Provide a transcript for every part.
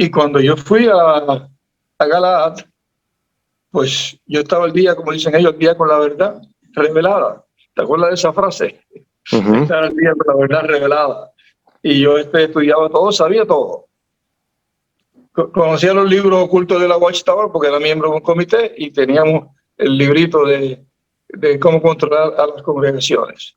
Y cuando yo fui a Galaad, pues yo estaba el día, como dicen ellos, el día con la verdad revelada. ¿Te acuerdas de esa frase? Estaba el día con la verdad revelada. Y yo estudiaba todo, sabía todo. Conocía los libros ocultos de la Watchtower porque era miembro de un comité y teníamos el librito de cómo controlar a las congregaciones.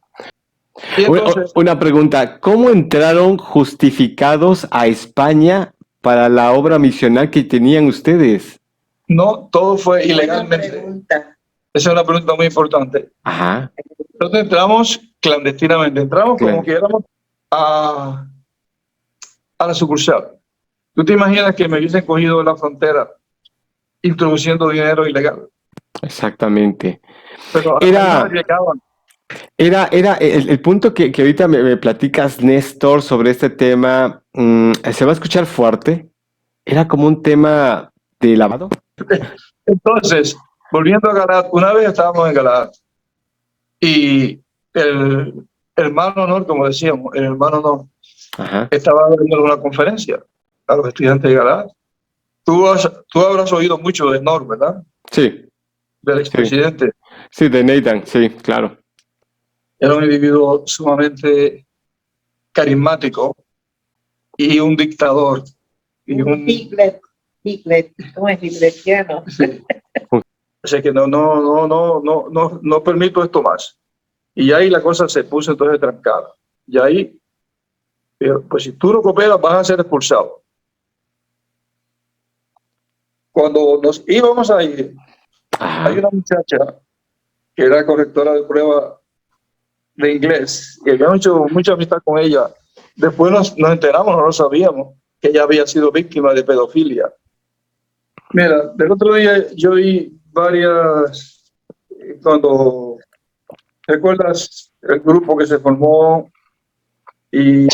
Y entonces, una pregunta, ¿cómo entraron justificados a España para la obra misional que tenían ustedes? no, todo fue ilegalmente. Esa es una pregunta muy importante. Ajá. Entonces entramos clandestinamente, entramos como que éramos a la sucursal. ¿Tú te imaginas que me hubiesen cogido de la frontera introduciendo dinero ilegal? Exactamente. Pero Era el punto que ahorita me platicas, Néstor, sobre este tema, se va a escuchar fuerte. Era como un tema de lavado. Entonces, volviendo a Galaad, una vez estábamos en Galaad y el hermano Honor, como decíamos, el hermano Honor, estaba dando una conferencia a los estudiantes de Galaad. Tú habrás oído mucho de Honor, ¿verdad? Sí. Del expresidente. Sí, de Nathan, sí, claro. Era un individuo sumamente carismático y un dictador. Y un Hitler, ¿cómo es hitleriano? Sí. Así que no permito esto más. Y ahí la cosa se puso entonces trancada. Y ahí, pues si tú no cooperas, vas a ser expulsado. Cuando nos íbamos a ir, hay una muchacha que era correctora de prueba de inglés y habíamos hecho mucha amistad con ella. Después nos enteramos, no lo sabíamos, que ella había sido víctima de pedofilia. Mira, del otro día yo vi varias, cuando recuerdas el grupo que se formó y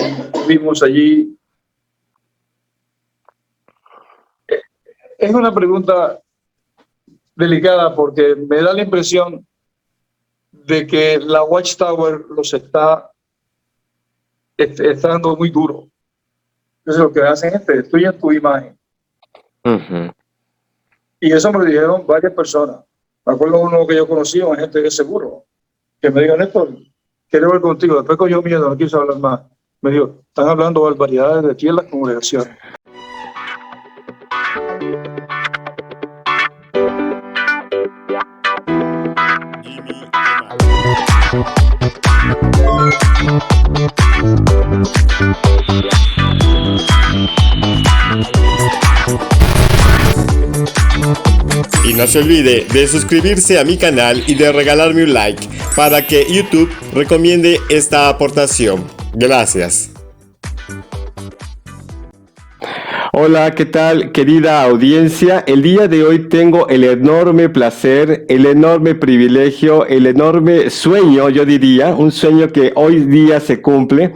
vimos allí. Es una pregunta delicada porque me da la impresión de que la Watchtower los está dando muy duro. Entonces lo que hacen es destruyen tu imagen. Y eso me lo dijeron varias personas. Me acuerdo uno que yo conocí, un agente de seguro, que me dijo, Néstor, quiero ver contigo. Después cogió miedo, no quiso hablar más. Me dijo, están hablando barbaridades de aquí en la congregación. Y no se olvide de suscribirse a mi canal y de regalarme un like para que YouTube recomiende esta aportación. Gracias. Hola, ¿qué tal, querida audiencia? El día de hoy tengo el enorme placer, el enorme privilegio, el enorme sueño, yo diría, un sueño que hoy día se cumple,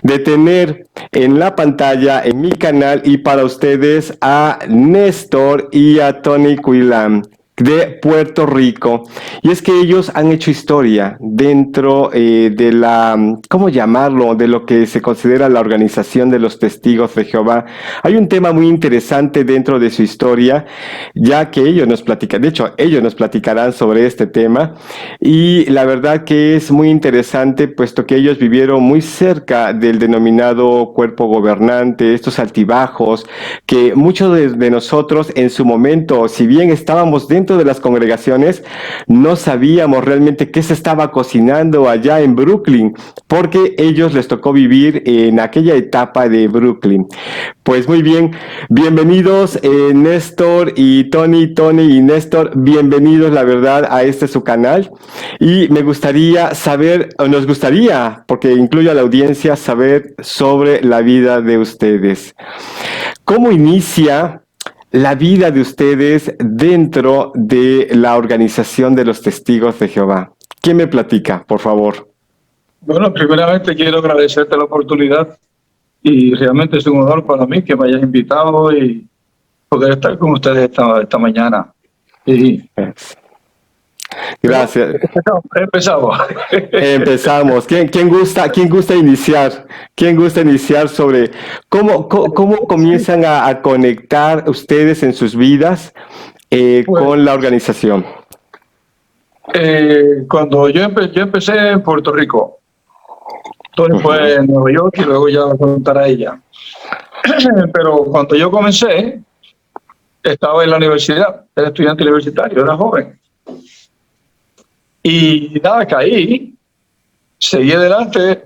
de tener en la pantalla, en mi canal y para ustedes a Néstor y a Tony Cuilam de Puerto Rico. Y es que ellos han hecho historia dentro de la, ¿cómo llamarlo?, de lo que se considera la Organización de los Testigos de Jehová. Hay un tema muy interesante dentro de su historia, ya que ellos nos platican, de hecho, ellos nos platicarán sobre este tema, y la verdad que es muy interesante, puesto que ellos vivieron muy cerca del denominado cuerpo gobernante, estos altibajos, que muchos de nosotros en su momento, si bien estábamos dentro de las congregaciones, no sabíamos realmente qué se estaba cocinando allá en Brooklyn, porque ellos les tocó vivir en aquella etapa de Brooklyn. Pues muy bien, bienvenidos Néstor y Tony y Néstor, bienvenidos la verdad a este su canal, y me gustaría saber, o nos gustaría, porque incluye a la audiencia, saber sobre la vida de ustedes. ¿Cómo inicia la vida de ustedes dentro de la Organización de los Testigos de Jehová? ¿Quién me platica, por favor? Bueno, primeramente quiero agradecerte la oportunidad y realmente es un honor para mí que me hayas invitado y poder estar con ustedes esta mañana. Y Gracias. Empezamos. Empezamos. ¿Quién gusta iniciar? ¿Quién gusta iniciar sobre cómo comienzan a conectar ustedes en sus vidas con la organización? Cuando yo empecé en Puerto Rico, Tony fue en Nueva York y luego ya va a contar a ella. Pero cuando yo comencé, estaba en la universidad, era estudiante universitario, era joven. Y nada, caí, seguí adelante,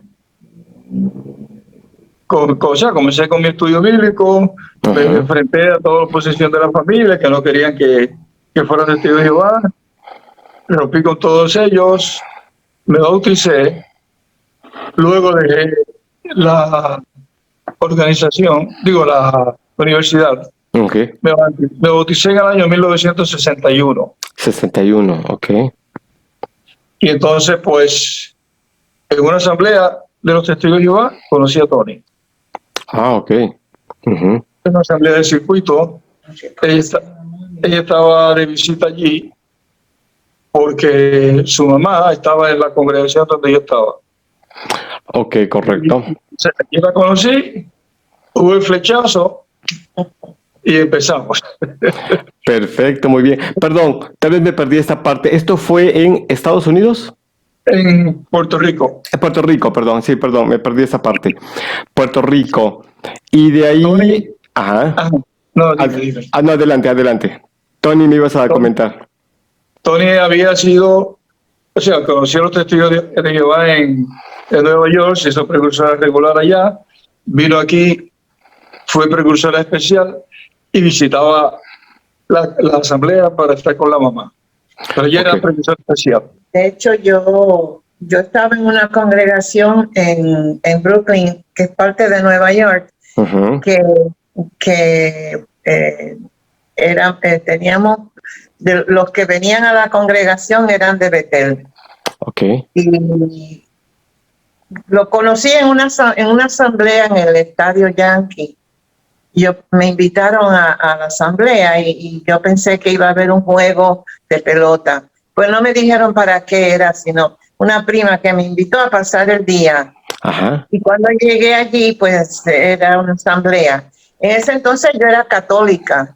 comencé con mi estudio bíblico, me enfrenté a toda la oposición de la familia, que no querían que fuera testigo de Jehová, rompí con todos ellos, me bauticé, luego dejé la organización, la universidad. Okay. Me bauticé en el año 1961. 61, ok. Y entonces, pues, en una asamblea de los testigos de Jehová, conocí a Tony. Ah, ok. En una asamblea de circuito, ella estaba de visita allí porque su mamá estaba en la congregación donde yo estaba. Ok, correcto. Yo la conocí, hubo el flechazo y empezamos. Perfecto, muy bien. Perdón, tal vez me perdí esta parte. ¿Esto fue en Estados Unidos? En Puerto Rico. Puerto Rico, perdón, sí, perdón, me perdí esa parte. Puerto Rico. Y de ahí... Tony. Ajá. No, dime. No, adelante. Tony, me ibas a comentar. Tony había sido, conoció a los testigos de Jehová en Nueva York, se hizo precursora regular allá, vino aquí, fue precursora especial y visitaba la asamblea para estar con la mamá. Pero ella era precursora especial. De hecho, yo estaba en una congregación en Brooklyn, que es parte de Nueva York, que teníamos, los que venían a la congregación eran de Bethel. Okay. Y lo conocí en una asamblea en el Estadio Yankee. Me invitaron a la asamblea y yo pensé que iba a haber un juego de pelota. Pues no me dijeron para qué era, sino una prima que me invitó a pasar el día. Ajá. Y cuando llegué allí, pues era una asamblea. En ese entonces yo era católica,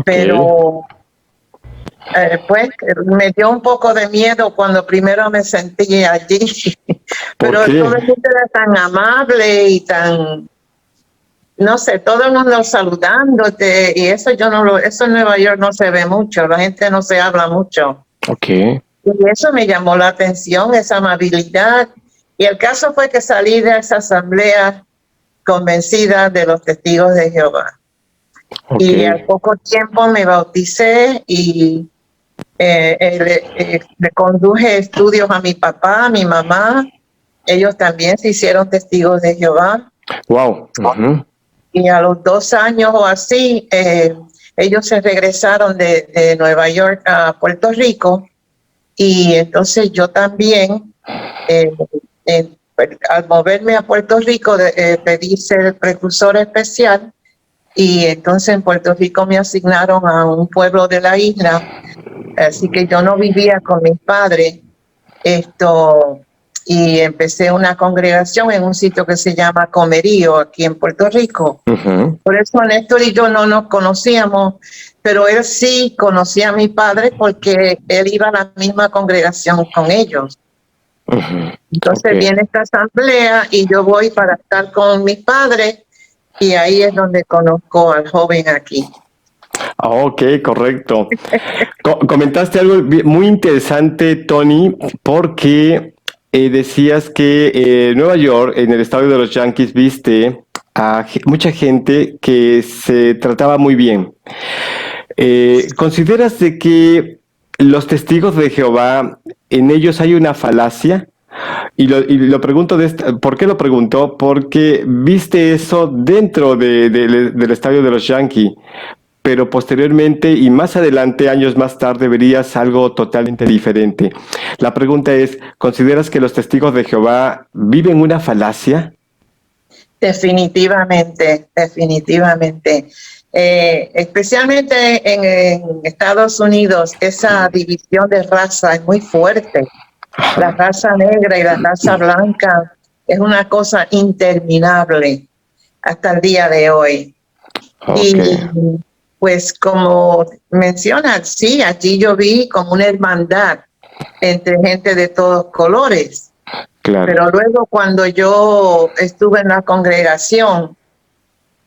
pero pues me dio un poco de miedo cuando primero me sentí allí. Pero todo el mundo era tan amable y tan, no sé, todo el mundo saludándote, y eso eso en Nueva York no se ve mucho, la gente no se habla mucho. Okay. Y eso me llamó la atención, esa amabilidad. Y el caso fue que salí de esa asamblea convencida de los testigos de Jehová. Y al poco tiempo me bauticé y le conduje estudios a mi papá, a mi mamá. Ellos también se hicieron testigos de Jehová. Wow. Y a los 2 años o así, ellos se regresaron de Nueva York a Puerto Rico. Y entonces yo también, al moverme a Puerto Rico, pedí ser precursor especial. Y entonces en Puerto Rico me asignaron a un pueblo de la isla. Así que yo no vivía con mis padres. Y empecé una congregación en un sitio que se llama Comerío, aquí en Puerto Rico. Por eso Néstor y yo no nos conocíamos, pero él sí conocía a mi padre porque él iba a la misma congregación con ellos. Entonces viene esta asamblea y yo voy para estar con mis padres y ahí es donde conozco al joven aquí. Ok, correcto. Comentaste algo muy interesante, Tony, porque decías que en Nueva York, en el estadio de los Yankees, viste a mucha gente que se trataba muy bien. ¿Consideras de que los testigos de Jehová, en ellos hay una falacia? Y lo pregunto, ¿por qué lo pregunto? Porque viste eso dentro del estadio de los Yankees, pero posteriormente y más adelante, años más tarde, verías algo totalmente diferente. La pregunta es, ¿consideras que los testigos de Jehová viven una falacia? Definitivamente. Especialmente en Estados Unidos, esa división de raza es muy fuerte. La raza negra y la raza blanca es una cosa interminable hasta el día de hoy. Ok. Y pues como mencionas, sí, allí yo vi como una hermandad entre gente de todos colores. Claro. Pero luego cuando yo estuve en la congregación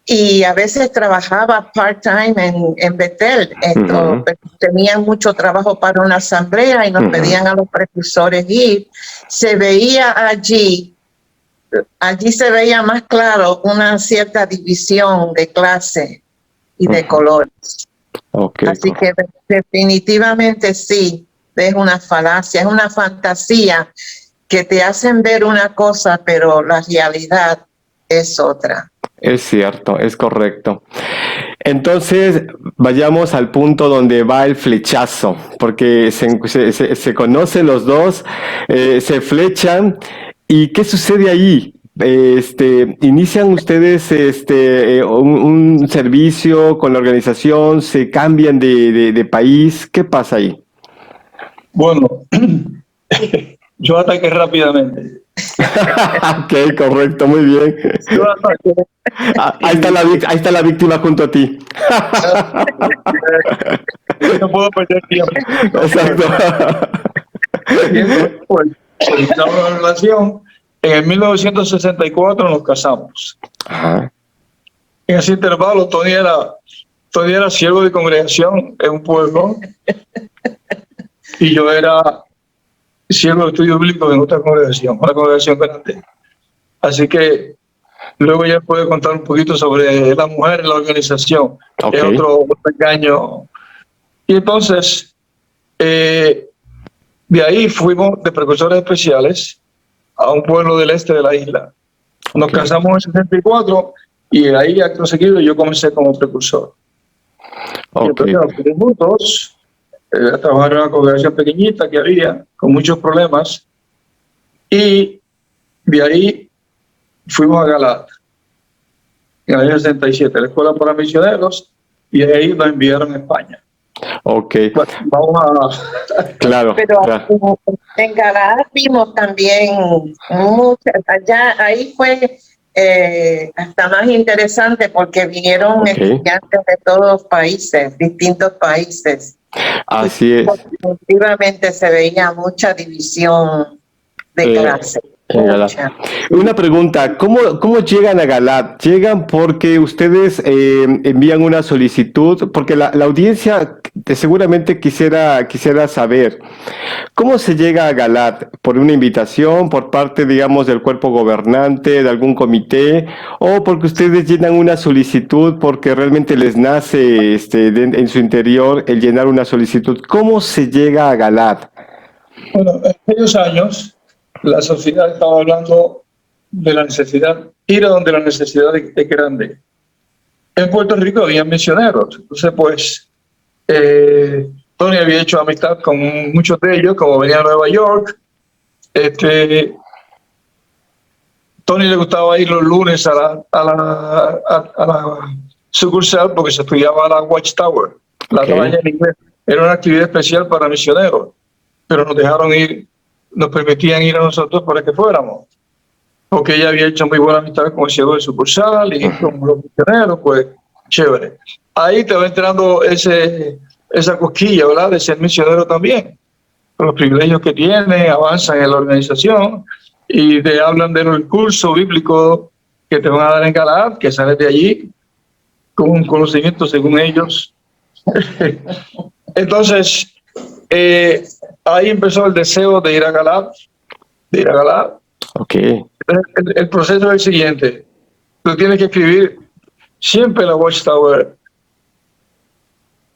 y a veces trabajaba part-time en Bethel, Ujú. tenían mucho trabajo para una asamblea y nos Ujú. pedían a los precursores ir, se veía allí se veía más claro una cierta división de clase y de Ujú. colores. Ok, Así que definitivamente sí, es una falacia, es una fantasía que te hacen ver una cosa, pero la realidad es otra. es cierto, es correcto. Entonces, vayamos al punto donde va el flechazo, porque se conocen los dos, se flechan, ¿y qué sucede ahí? ¿Inician ustedes un servicio con la organización? ¿Se cambian de país? ¿Qué pasa ahí? Bueno, yo ataqué rápidamente. Ok, correcto, muy bien. Yo ataqué. Ahí está la víctima junto a ti. No puedo perder tiempo. Exacto. Y entonces, pues, solicitamos una relación. En 1964 nos casamos. Ajá. En ese intervalo, Tony era siervo de congregación en un pueblo y yo era siervo de estudio bíblico en otra congregación, una congregación grande. Así que luego ya puede contar un poquito sobre la mujer en la organización. Ok. Es otro engaño. Y entonces, de ahí fuimos de precursores especiales a un pueblo del este de la isla. Nos Ok. casamos en 64 y ahí acto seguido yo comencé como precursor. Y Ok. entonces nos fuimos juntos a trabajar en una congregación pequeñita que había, con muchos problemas. Y de ahí fuimos a Galat, en el año 67, la escuela para misioneros, y de ahí nos enviaron a España. Ok. Bueno, vamos a... Claro, Pero claro. en Galaad vimos también allá, ahí fue hasta más interesante porque vinieron Ok. estudiantes de todos los países, distintos países. Así es. Definitivamente se veía mucha división de clase. En Galat. Mucha. Una pregunta, ¿cómo llegan a Galat? ¿Llegan porque ustedes envían una solicitud? Porque la audiencia seguramente quisiera saber, ¿cómo se llega a Galat? ¿Por una invitación, por parte, digamos, del cuerpo gobernante, de algún comité, o porque ustedes llenan una solicitud porque realmente les nace en su interior el llenar una solicitud? ¿Cómo se llega a Galat? Bueno, en aquellos años la sociedad estaba hablando de la necesidad, ir a donde la necesidad es grande. En Puerto Rico había misioneros, entonces pues Tony había hecho amistad con muchos de ellos, como venía a Nueva York. Tony le gustaba ir los lunes a la sucursal porque se estudiaba la Watchtower, la Ok. atalaya en inglés. Era una actividad especial para misioneros, pero nos dejaron ir, nos permitían ir a nosotros para que fuéramos, porque ella había hecho muy buena amistad con el ciego de sucursal y con los misioneros, pues chévere. Ahí te va entrando esa cosquilla, ¿verdad?, de ser misionero también, con los privilegios que tiene, avanzan en la organización y te hablan del curso bíblico que te van a dar en Galaad, que sales de allí con un conocimiento según ellos. Entonces, ahí empezó el deseo de ir a Galaad, Ok. El proceso es el siguiente. Tú tienes que escribir. Siempre la Watchtower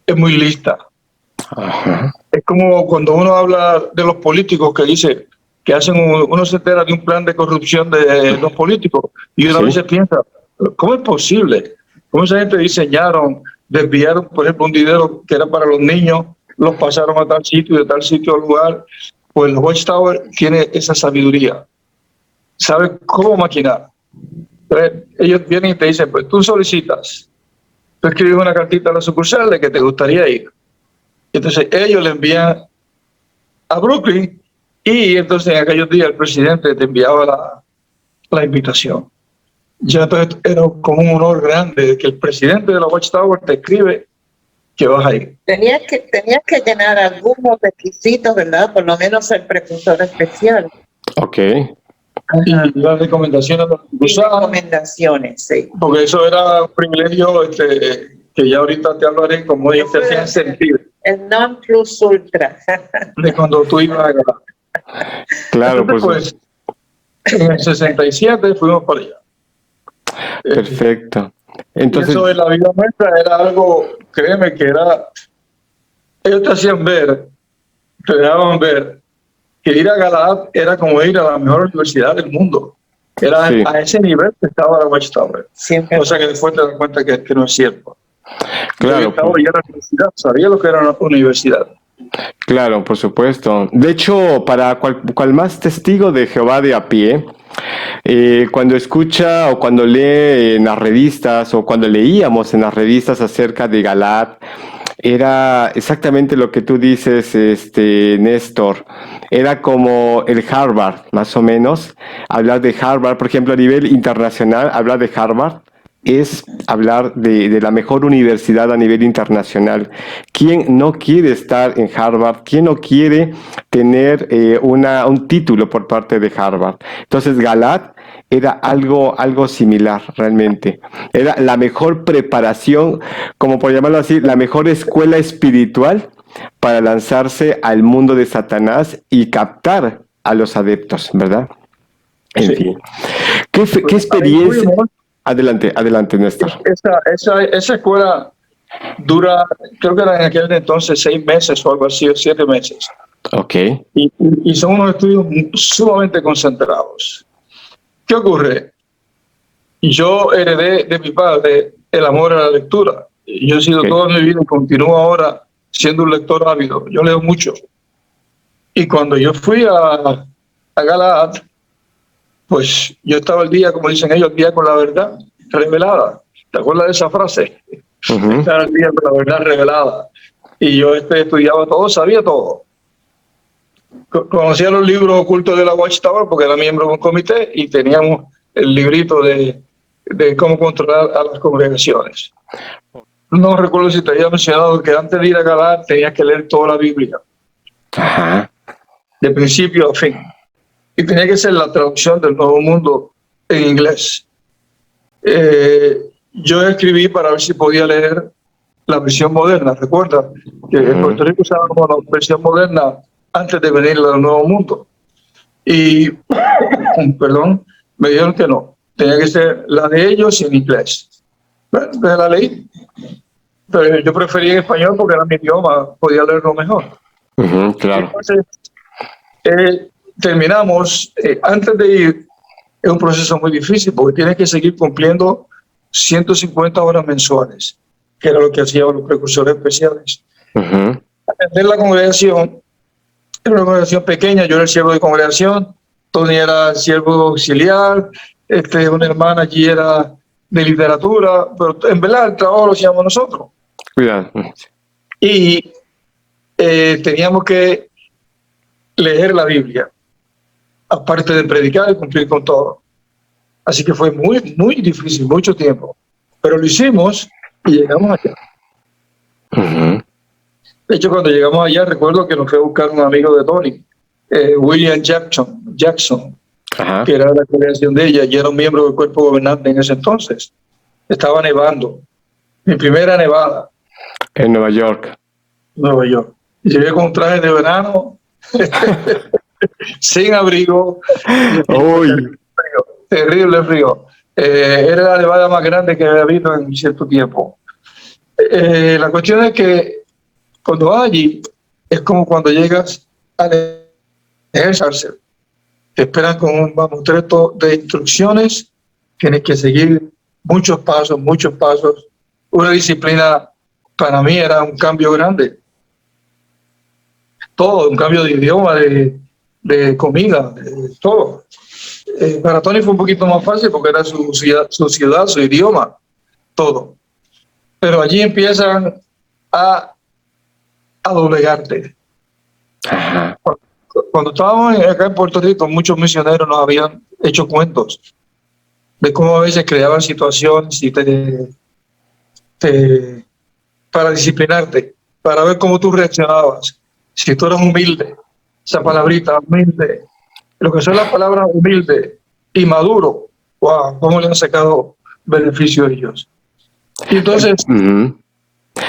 es muy lista. Ajá. Es como cuando uno habla de los políticos que dice que uno se entera de un plan de corrupción de los políticos y uno a Sí. veces piensa, ¿cómo es posible? ¿Cómo esa gente diseñaron, desviaron, por ejemplo, un dinero que era para los niños, los pasaron a tal sitio y de tal sitio al lugar? Pues la Watchtower tiene esa sabiduría. Sabe cómo maquinar. Entonces, ellos vienen y te dicen, pues tú solicitas tú escribes una cartita a la sucursal de que te gustaría ir. Entonces ellos le envían a Brooklyn y entonces en aquellos días el presidente te enviaba la invitación. Ya entonces era como un honor grande que el presidente de la Watchtower te escribe que vas a ir. Tenías que llenar algunos requisitos, ¿verdad? Por lo menos el precursor especial. Ok. Y las recomendaciones de la Y sucursal, recomendaciones, sí. porque eso era un privilegio que ya ahorita te hablaré como te hacían sentir El non plus ultra. de cuando tú ibas a ganar. Claro, Entonces, pues, en el 67 fuimos para allá. perfecto. Y Entonces, eso de la vida nuestra era algo, créeme que era, ellos te hacían ver, te dejaban ver que ir a Galaad era como ir a la mejor universidad del mundo. Era Sí. a ese nivel que estaba la Watchtower. Siempre. O sea que después te das cuenta que no es cierto. claro, Estaba ya en la universidad, sabía lo que era una universidad. claro, por supuesto. De hecho, para cual más testigo de Jehová de a pie, cuando escucha o cuando lee en las revistas o cuando leíamos en las revistas acerca de Galaad, era exactamente lo que tú dices, Néstor. Era como el Harvard, más o menos. Hablar de Harvard, por ejemplo, a nivel internacional, hablar de Harvard es hablar de la mejor universidad a nivel internacional. ¿Quién no quiere estar en Harvard? ¿Quién no quiere tener un título por parte de Harvard? Entonces, Galaad era algo similar realmente. Era la mejor preparación, como por llamarlo así, la mejor escuela espiritual para lanzarse al mundo de Satanás y captar a los adeptos, ¿verdad? En Sí. fin. ¿Qué Pues, experiencia? ahí fuimos. Adelante, Néstor. Esa escuela dura, creo que era en aquel entonces 6 meses o algo así, o 7 meses. Ok. Y son unos estudios sumamente concentrados. ¿Qué ocurre? Yo heredé de mi padre el amor a la lectura. Yo he sido Ok. toda mi vida y continúo ahora siendo un lector ávido. Yo leo mucho. Y cuando yo fui a Galaad, pues yo estaba al día, como dicen ellos, al día con la verdad revelada. ¿Te acuerdas de esa frase? Ujú. Estar al día con la verdad revelada. Y yo estudiaba todo, sabía todo. Conocía los libros ocultos de la Watchtower porque era miembro de un comité y teníamos el librito de cómo controlar a las congregaciones. No recuerdo si te había mencionado que antes de ir a Galaad tenías que leer toda la Biblia, Ajá. de principio a fin. Y tenía que ser la traducción del Nuevo Mundo en inglés. Yo escribí para ver si podía leer la versión moderna. Recuerda que en Puerto Rico usábamos la versión moderna antes de venir al Nuevo Mundo. Y, perdón, me dijeron que no. Tenía que ser la de ellos en inglés. Bueno, entonces la leí. Pero yo preferí en español porque era mi idioma, podía leerlo mejor. Ujú, claro. Entonces, terminamos. Antes de ir, es un proceso muy difícil porque tienes que seguir cumpliendo 150 horas mensuales, que era lo que hacían los precursores especiales. Ujú. Atender la congregación, era una congregación pequeña, yo era el siervo de congregación, Tony era el siervo auxiliar, una hermana allí era de literatura, pero en verdad el trabajo lo hacíamos nosotros. Cuidado. Y teníamos que leer la Biblia, aparte de predicar y cumplir con todo. Así que fue muy, muy difícil, mucho tiempo. Pero lo hicimos y llegamos allá. Ujú. De hecho, cuando llegamos allá, recuerdo que nos fue a buscar un amigo de Tony, William Jackson, Ajá. que era de la congregación de ella y era un miembro del cuerpo gobernante en ese entonces. Estaba nevando. Mi primera nevada En Nueva York. en Nueva York. Y llegué con un traje de verano, sin abrigo. Uy. Terrible frío. Era la nevada más grande que había habido en cierto tiempo. La cuestión es que cuando vas allí, es como cuando llegas al ejército. Te esperan con un mamotreto de instrucciones. Tienes que seguir muchos pasos. Una disciplina, para mí, era un cambio grande. Todo, un cambio de idioma, de comida, de todo. Para Tony fue un poquito más fácil porque era su ciudad, su idioma, todo. pero allí empiezan a doblegarte. Ajá. Cuando estábamos acá en Puerto Rico, muchos misioneros nos habían hecho cuentos de cómo a veces creaban situaciones y para disciplinarte, para ver cómo tú reaccionabas. Si tú eras humilde, esa palabrita, humilde, lo que son las palabras humilde y maduro, wow, cómo le han sacado beneficio a ellos. Y entonces,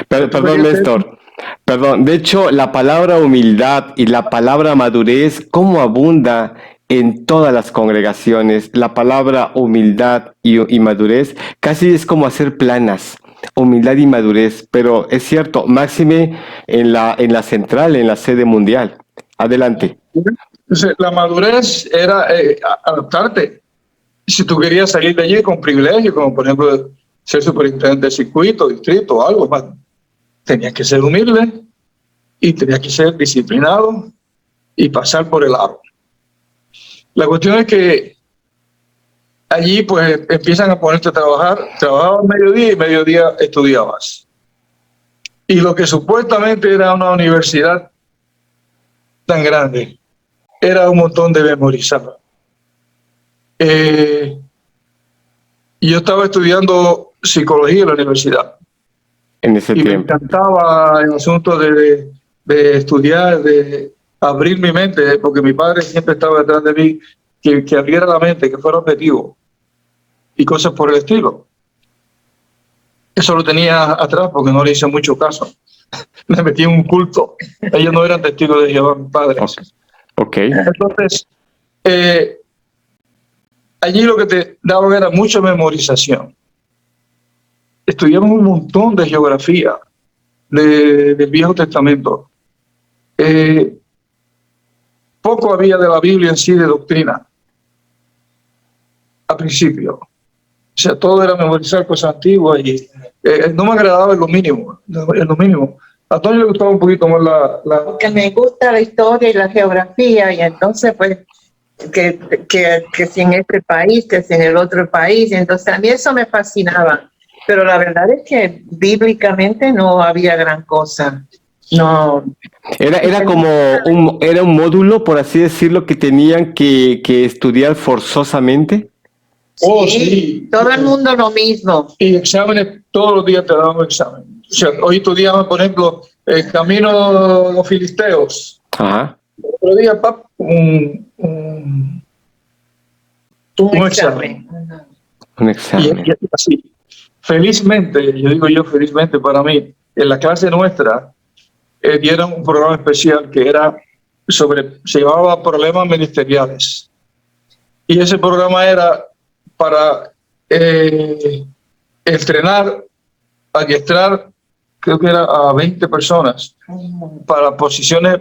Perdón, Néstor. Perdón. De hecho, la palabra humildad y la palabra madurez, cómo abunda en todas las congregaciones. La palabra humildad y madurez casi es como hacer planas. Humildad y madurez, pero es cierto, máxime en la central, en la sede mundial. Adelante. entonces la madurez era adaptarte. Si tú querías salir de allí con privilegio, como por ejemplo ser superintendente de circuito, distrito o algo más, tenías que ser humilde y tenías que ser disciplinado y pasar por el aro. La cuestión es que allí pues empiezan a ponerte a trabajar, trabajabas mediodía y mediodía estudiabas. Y lo que supuestamente era una universidad tan grande, era un montón de memorizar. Yo estaba estudiando psicología en la universidad. En ese Y me tiempo. encantaba el asunto de estudiar, de abrir mi mente, porque mi padre siempre estaba detrás de mí, que abriera la mente, que fuera objetivo y cosas por el estilo. Eso lo tenía atrás porque no le hice mucho caso. Me metí en un culto. Ellos no eran testigos de Jehová, mis padres. Ok. Entonces, allí lo que te daban era mucha memorización. Estudiamos un montón de geografía del Viejo Testamento. Poco había de la Biblia en sí de doctrina al principio. O sea, todo era memorizar cosas antiguas y no me agradaba en lo mínimo. A Tony le gustaba un poquito más Porque me gusta la historia y la geografía, y entonces pues que si en este país, que si en el otro país, entonces a mí eso me fascinaba. Pero la verdad es que bíblicamente no había gran cosa. No. Era como era un módulo, por así decirlo, que tenían que estudiar forzosamente. Oh, sí. Todo el mundo lo mismo. Y exámenes, todos los días te daban un examen. O sea, hoy estudiaban, por ejemplo, el camino de los filisteos. Ajá. Otro día, un examen. Un examen. Y así. Felizmente, felizmente para mí, en la clase nuestra dieron un programa especial que era se llamaba Problemas Ministeriales. Y ese programa era para entrenar, adiestrar, creo que era a 20 personas para posiciones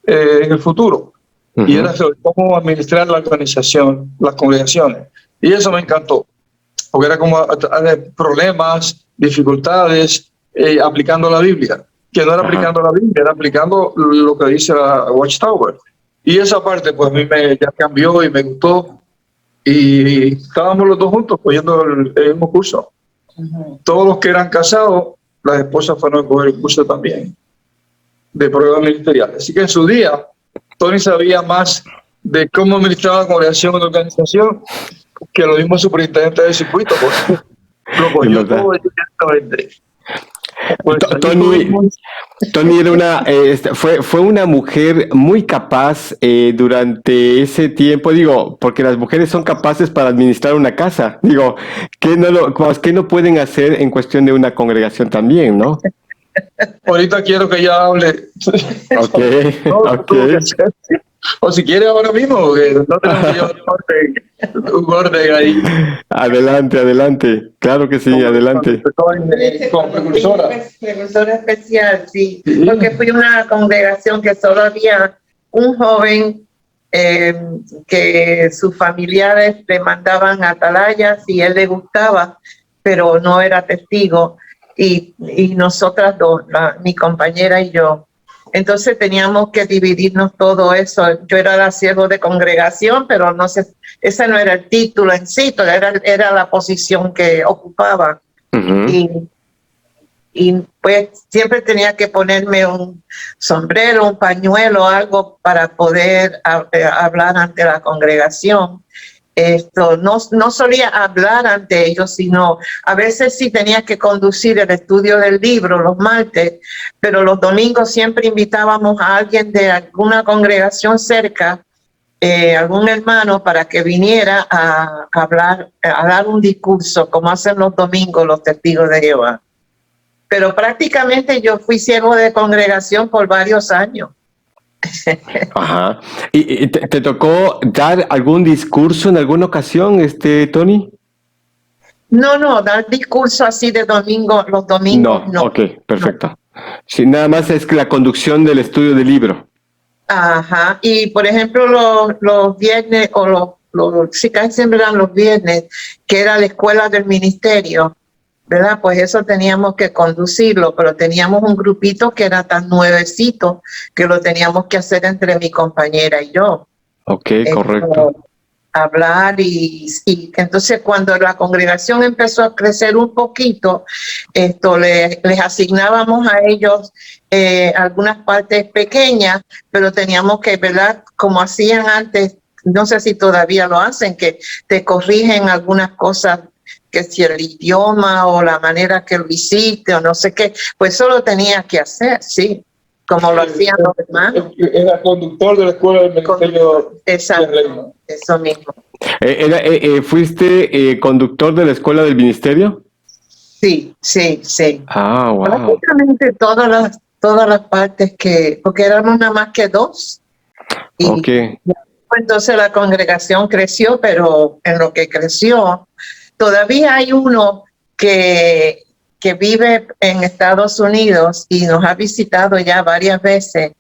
en el futuro. Y era sobre cómo administrar la organización, las congregaciones. Y eso me encantó, porque era como problemas, dificultades, aplicando la Biblia. Que no era aplicando la Biblia, era aplicando lo que dice la Watchtower. Y esa parte, pues a mí ya cambió y me gustó. Y estábamos los dos juntos cogiendo el mismo curso. Todos los que eran casados, las esposas fueron a coger el curso también de programas ministeriales. Así que en su día, Tony sabía más de cómo administrar la congregación en la organización que lo mismo superintendente del circuito, porque lo cogió todo directamente. Pues Tony era fue una mujer muy capaz durante ese tiempo, digo, porque las mujeres son capaces para administrar una casa, digo, ¿qué no pueden hacer en cuestión de una congregación también, no? Ahorita quiero que ella hable. Okay. O si quiere ahora mismo, que no tenemos que llevar un orden ahí. Adelante. Claro que sí, adelante. Como precursora. Precursora especial, sí. Porque fui a una congregación que solo había un joven que sus familiares le mandaban atalayas y él le gustaba, pero no era testigo. Y nosotras dos, mi compañera y yo. Entonces teníamos que dividirnos todo eso. Yo era la siervo de congregación, pero no sé, ese no era el título en sí, era la posición que ocupaba. y pues siempre tenía que ponerme un sombrero, un pañuelo, algo para poder hablar ante la congregación. No solía hablar ante ellos, sino a veces sí tenía que conducir el estudio del libro los martes, pero los domingos siempre invitábamos a alguien de alguna congregación cerca, algún hermano, para que viniera a hablar, a dar un discurso, como hacen los domingos los testigos de Jehová. Pero prácticamente yo fui siervo de congregación por varios años. Ajá. ¿Y te tocó dar algún discurso en alguna ocasión, Tony? No, dar discurso así de domingo, los domingos no. Ok, perfecto. No. Sí, nada más es que la conducción del estudio del libro. Ajá, y por ejemplo los viernes, o si casi siempre eran los viernes, que era la escuela del ministerio, ¿verdad? Pues eso teníamos que conducirlo, pero teníamos un grupito que era tan nuevecito que lo teníamos que hacer entre mi compañera y yo. Ok, correcto. Hablar y entonces cuando la congregación empezó a crecer un poquito, les asignábamos a ellos algunas partes pequeñas, pero teníamos que, ¿verdad? Como hacían antes, no sé si todavía lo hacen, que te corrigen algunas cosas, que si el idioma o la manera que lo hiciste o no sé qué, pues eso lo tenía que hacer, sí, como lo hacían los demás. Era conductor de la escuela del ministerio. Exacto, eso mismo. ¿Fuiste conductor de la escuela del ministerio? Sí. Ah, wow. Prácticamente todas las partes porque éramos nada más que 2. Y okay. Entonces la congregación creció, pero en lo que creció, todavía hay uno que vive en Estados Unidos y nos ha visitado ya varias veces.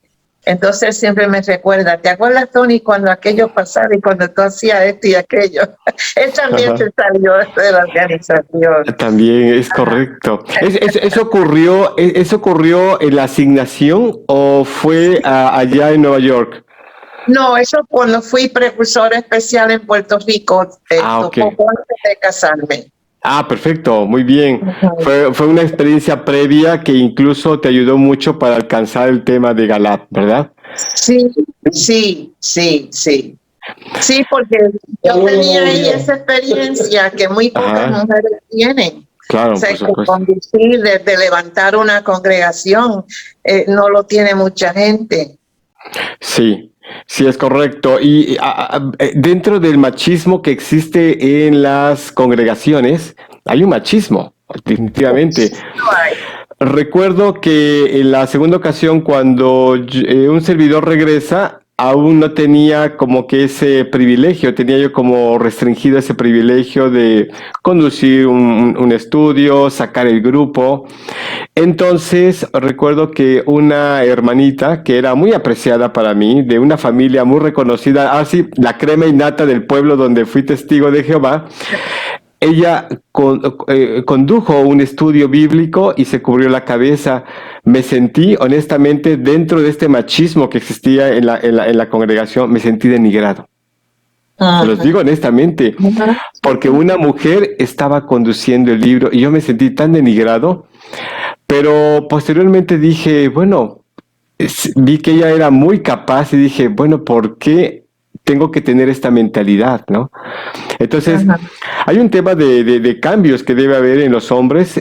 Entonces siempre me recuerda, ¿te acuerdas, Tony, cuando aquello pasaba y cuando tú hacías esto y aquello? Él también se salió de la organización. También es correcto. ¿Eso ocurrió en la asignación o fue allá en Nueva York? No, eso cuando fui precursora especial en Puerto Rico, okay. Poco antes de casarme. Ah, perfecto, muy bien. Fue una experiencia previa que incluso te ayudó mucho para alcanzar el tema de Galat, ¿verdad? Sí, porque yo tenía ahí esa experiencia que muy pocas mujeres tienen. Claro, o sea, por supuesto. Conducir, de levantar una congregación, no lo tiene mucha gente. Sí, es correcto. Y dentro del machismo que existe en las congregaciones, hay un machismo, definitivamente. Recuerdo que en la segunda ocasión, cuando un servidor regresa, aún no tenía como que ese privilegio, tenía yo como restringido ese privilegio de conducir un estudio, sacar el grupo. Entonces recuerdo que una hermanita que era muy apreciada para mí, de una familia muy reconocida, así la crema innata del pueblo donde fui testigo de Jehová, ella condujo un estudio bíblico y se cubrió la cabeza. Me sentí, honestamente, dentro de este machismo que existía en la congregación, me sentí denigrado. Se los digo honestamente, porque una mujer estaba conduciendo el libro y yo me sentí tan denigrado, pero posteriormente dije, bueno, vi que ella era muy capaz y dije, bueno, ¿por qué tengo que tener esta mentalidad, no? Entonces, hay un tema de cambios que debe haber en los hombres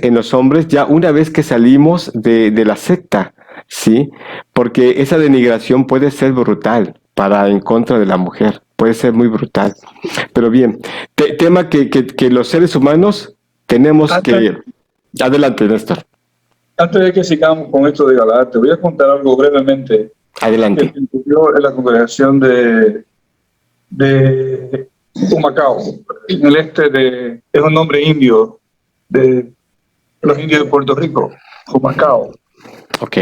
ya una vez que salimos de la secta, ¿sí? Porque esa denigración puede ser brutal en contra de la mujer, puede ser muy brutal. Pero bien, tema que los seres humanos tenemos que... Adelante, Néstor. Antes de que sigamos con esto de Galat, te voy a contar algo brevemente. Adelante. Que ocurrió en la congregación de Humacao, en el es un nombre indio de los indios de Puerto Rico, Humacao. Ok.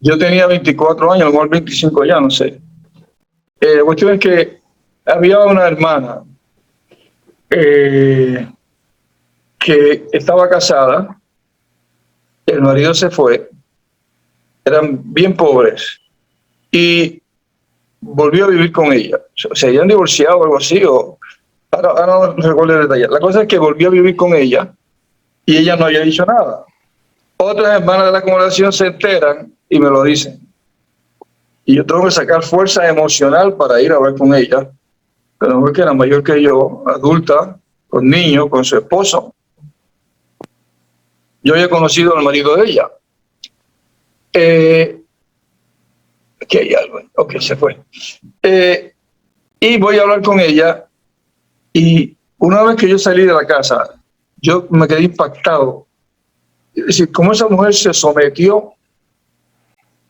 Yo tenía 24 años, a lo mejor 25 ya, no sé. La cuestión es que había una hermana que estaba casada, el marido se fue, eran bien pobres y volvió a vivir con ella. Se habían divorciado o algo así, ahora no recuerdo el detalle. La cosa es que volvió a vivir con ella y ella no había dicho nada. otras hermanas de la congregación se enteran y me lo dicen. Y yo tengo que sacar fuerza emocional para ir a hablar con ella. Pero mujer que era mayor que yo, adulta, con niños, con su esposo. Yo había conocido al marido de ella. Aquí hay algo. Ok, se fue. Y voy a hablar con ella. Y una vez que yo salí de la casa, yo me quedé impactado. Es decir, cómo esa mujer se sometió,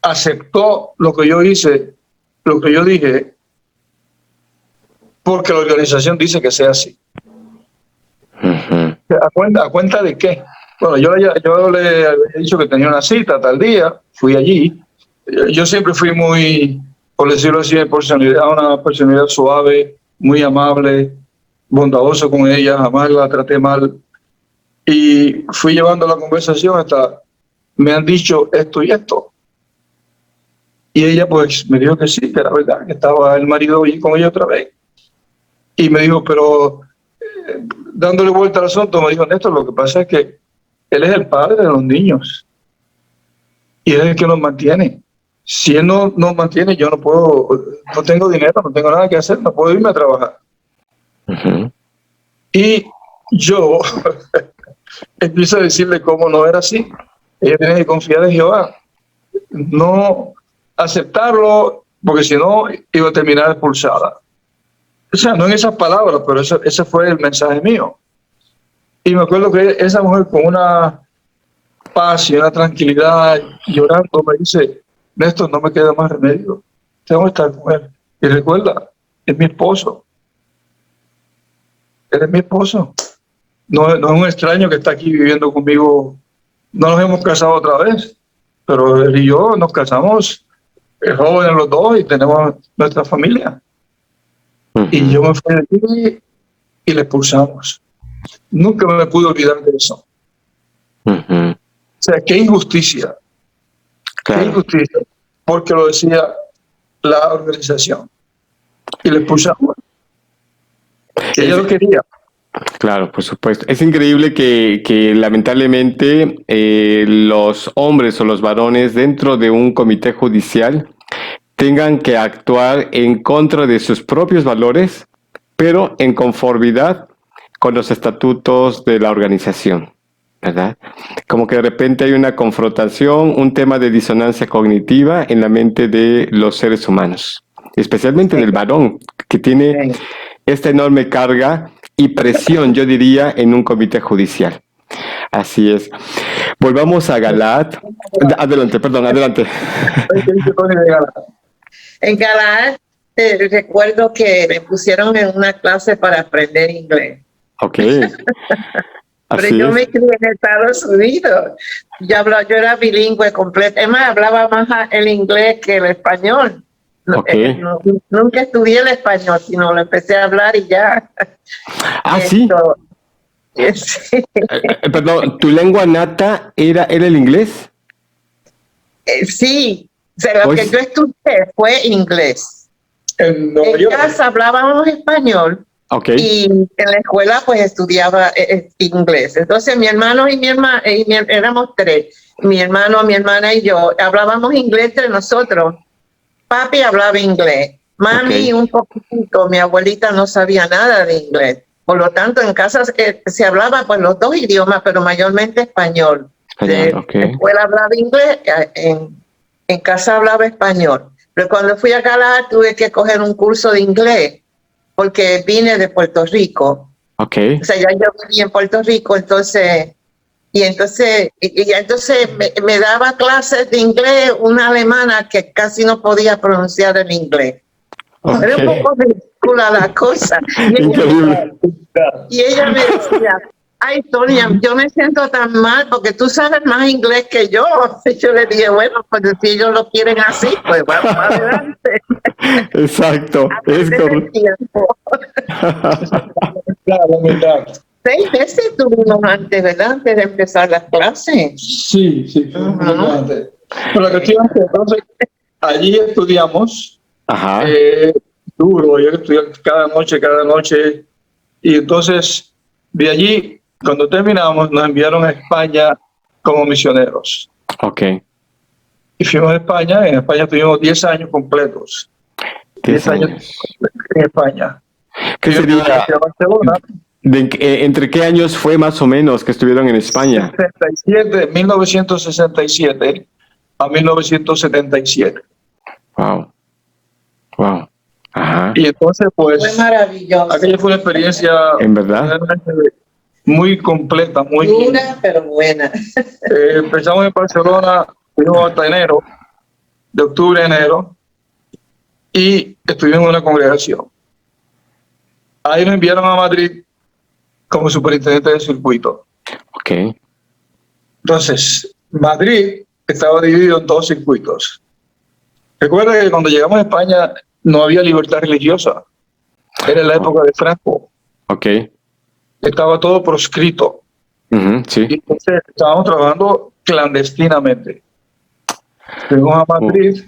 aceptó lo que yo hice, lo que yo dije, porque la organización dice que sea así. ¿A cuenta de qué? Bueno, yo le había dicho que tenía una cita tal día, fui allí. Yo siempre fui muy, por decirlo así, una personalidad suave, muy amable, bondadoso con ella, jamás la traté mal. Y fui llevando la conversación hasta me han dicho esto y esto. Y ella pues me dijo que sí, que era verdad, que estaba el marido allí con ella otra vez. Y me dijo, pero dándole vuelta al asunto, me dijo, Néstor, lo que pasa es que él es el padre de los niños. Y él es el que nos mantiene. Si él no nos mantiene, yo no puedo, no tengo dinero, no tengo nada que hacer, no puedo irme a trabajar. Y yo empiezo a decirle cómo no era así. Ella tiene que confiar en Jehová. No aceptarlo, porque si no, iba a terminar expulsada. O sea, no en esas palabras, pero ese fue el mensaje mío. Y me acuerdo que esa mujer con una paz y una tranquilidad, llorando, me dice, Néstor, no me queda más remedio. Tengo que estar con él. Y recuerda, es mi esposo. Él es mi esposo. No es un extraño que está aquí viviendo conmigo. No nos hemos casado otra vez, pero él y yo nos casamos jóvenes los dos y tenemos nuestra familia. Y yo me fui de aquí y le expulsamos. Nunca me pude olvidar de eso. O sea, qué injusticia. Claro. Qué injusticia. Porque lo decía la organización. Y le expulsamos. Ella lo quería. Claro, por supuesto. Es increíble que lamentablemente los hombres o los varones dentro de un comité judicial tengan que actuar en contra de sus propios valores, pero en conformidad con los estatutos de la organización, ¿verdad? Como que de repente hay una confrontación, un tema de disonancia cognitiva en la mente de los seres humanos, especialmente del varón, que tiene esta enorme carga y presión, yo diría, en un comité judicial. Así es. Volvamos a Galaad. Adelante, perdón, adelante. En Galaad recuerdo que me pusieron en una clase para aprender inglés. Ok. Pero yo me crié en Estados Unidos. Yo era bilingüe completo. Es más, hablaba más el inglés que el español. Okay. Nunca estudié el español, sino lo empecé a hablar y ya. ¿Sí? Sí. Perdón, ¿tu lengua nata era el inglés? Sí. O sea, lo que yo estudié fue inglés. En casa hablábamos español. Okay. Y en la escuela pues estudiaba inglés. Entonces mi hermano y mi hermana, éramos tres. Mi hermano, mi hermana y yo hablábamos inglés entre nosotros. Papi hablaba inglés. Mami un poquito. Mi abuelita no sabía nada de inglés. Por lo tanto, en casa se hablaba pues los dos idiomas, pero mayormente español. En la escuela hablaba inglés, en casa hablaba español. Pero cuando fui a Galaad tuve que coger un curso de inglés, porque vine de Puerto Rico. O sea, ya yo viví en Puerto Rico, entonces me daba clases de inglés una alemana que casi no podía pronunciar el inglés. Era un poco ridícula la cosa. Y ella me decía, ay, Tonia, yo me siento tan mal porque tú sabes más inglés que yo. Y yo le dije, bueno, pues si ellos lo quieren así, pues vamos adelante. Exacto, es correcto. Claro, verdad. 6 veces tuvimos antes, ¿verdad? Antes de empezar las clases. Sí, antes. Pero la cuestión es que entonces allí estudiamos duro, yo estudié cada noche, y entonces de allí, cuando terminamos, nos enviaron a España como misioneros. Ok. Y fuimos a España. En España tuvimos 10 años completos. 10 años. En España. ¿Qué Yo sería? fui a Barcelona. ¿Entre qué años fue más o menos que estuvieron en España? 1967 a 1977. Wow. Wow. Ajá. Y entonces, Fue pues, maravilloso. aquella fue una experiencia ¿En verdad? realmente muy completa, muy Dura, pero buena. empezamos en Barcelona, fuimos hasta enero, de octubre a enero, y estuvimos en una congregación. Ahí nos enviaron a Madrid como superintendente de circuito. Ok. Entonces, Madrid estaba dividido en 2 circuitos. Recuerda que cuando llegamos a España no había libertad religiosa. Era la época de Franco. Ok. Estaba todo proscrito. Sí. Y entonces estábamos trabajando clandestinamente. Fuimos a Madrid.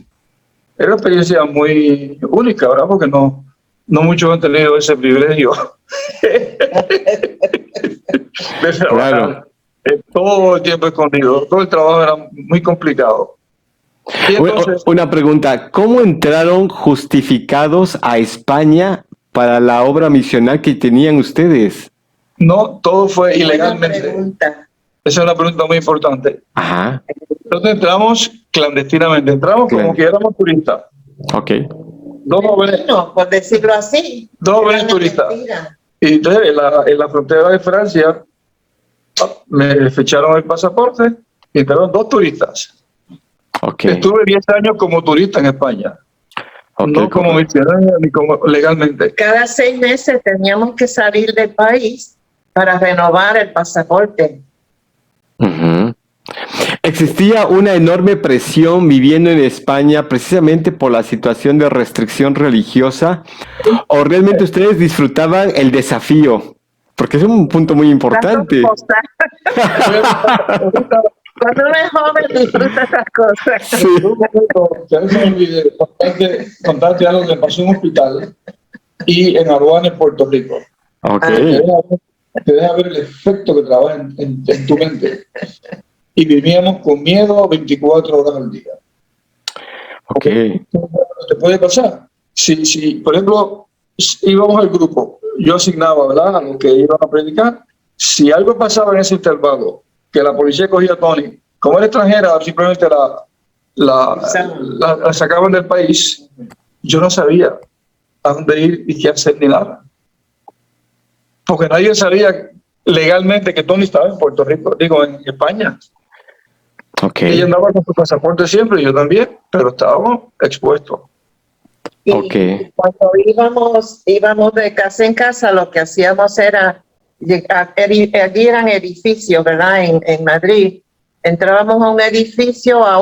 Era una experiencia muy única, ¿verdad? Porque no muchos han tenido ese privilegio de trabajar Claro. todo el tiempo escondido. Todo el trabajo era muy complicado. Y entonces, Una pregunta, ¿cómo entraron justificados a España para la obra misional que tenían ustedes? no todo fue Buena ilegalmente. pregunta. Esa es una pregunta muy importante. Ajá. Entonces entramos clandestinamente, entramos como que éramos turistas. Ok. Dos jóvenes, No, por decirlo así. Dos jóvenes Era una turistas. mentira. Y entonces en la frontera de Francia me fecharon el pasaporte y entraron 2 turistas. Ok. Estuve 10 años como turista en España, Ok, no como correcto. misionero ni como legalmente. Cada 6 meses teníamos que salir del país para renovar el pasaporte. Ujú. ¿Existía una enorme presión viviendo en España precisamente por la situación de restricción religiosa? ¿O realmente ustedes disfrutaban el desafío? Porque es un punto muy importante. Las dos cosas. Cuando uno es joven disfruta esas cosas. Sí. Que a veces me olvidé contarte algo que pasó en un hospital y en Aruana, en Puerto Rico. Ok. Te deja ver el efecto que trabaja en tu mente. Y vivíamos con miedo 24 horas al día. Ok. Te puede pasar. Si, por ejemplo, íbamos al grupo, yo asignaba, ¿verdad?, a los que iban a predicar. Si algo pasaba en ese intervalo, que la policía cogía a Tony, como era extranjera, simplemente la sacaban del país, yo no sabía a dónde ir y qué hacer ni nada. Porque nadie sabía legalmente que Tony estaba en Puerto Rico, digo, en España. Ok. Ella andaba con su pasaporte siempre, yo también, pero estábamos expuestos. Y Ok. cuando íbamos de casa en casa, lo que hacíamos era, allí eran edificios, ¿verdad? En Madrid. Entrábamos a un edificio, a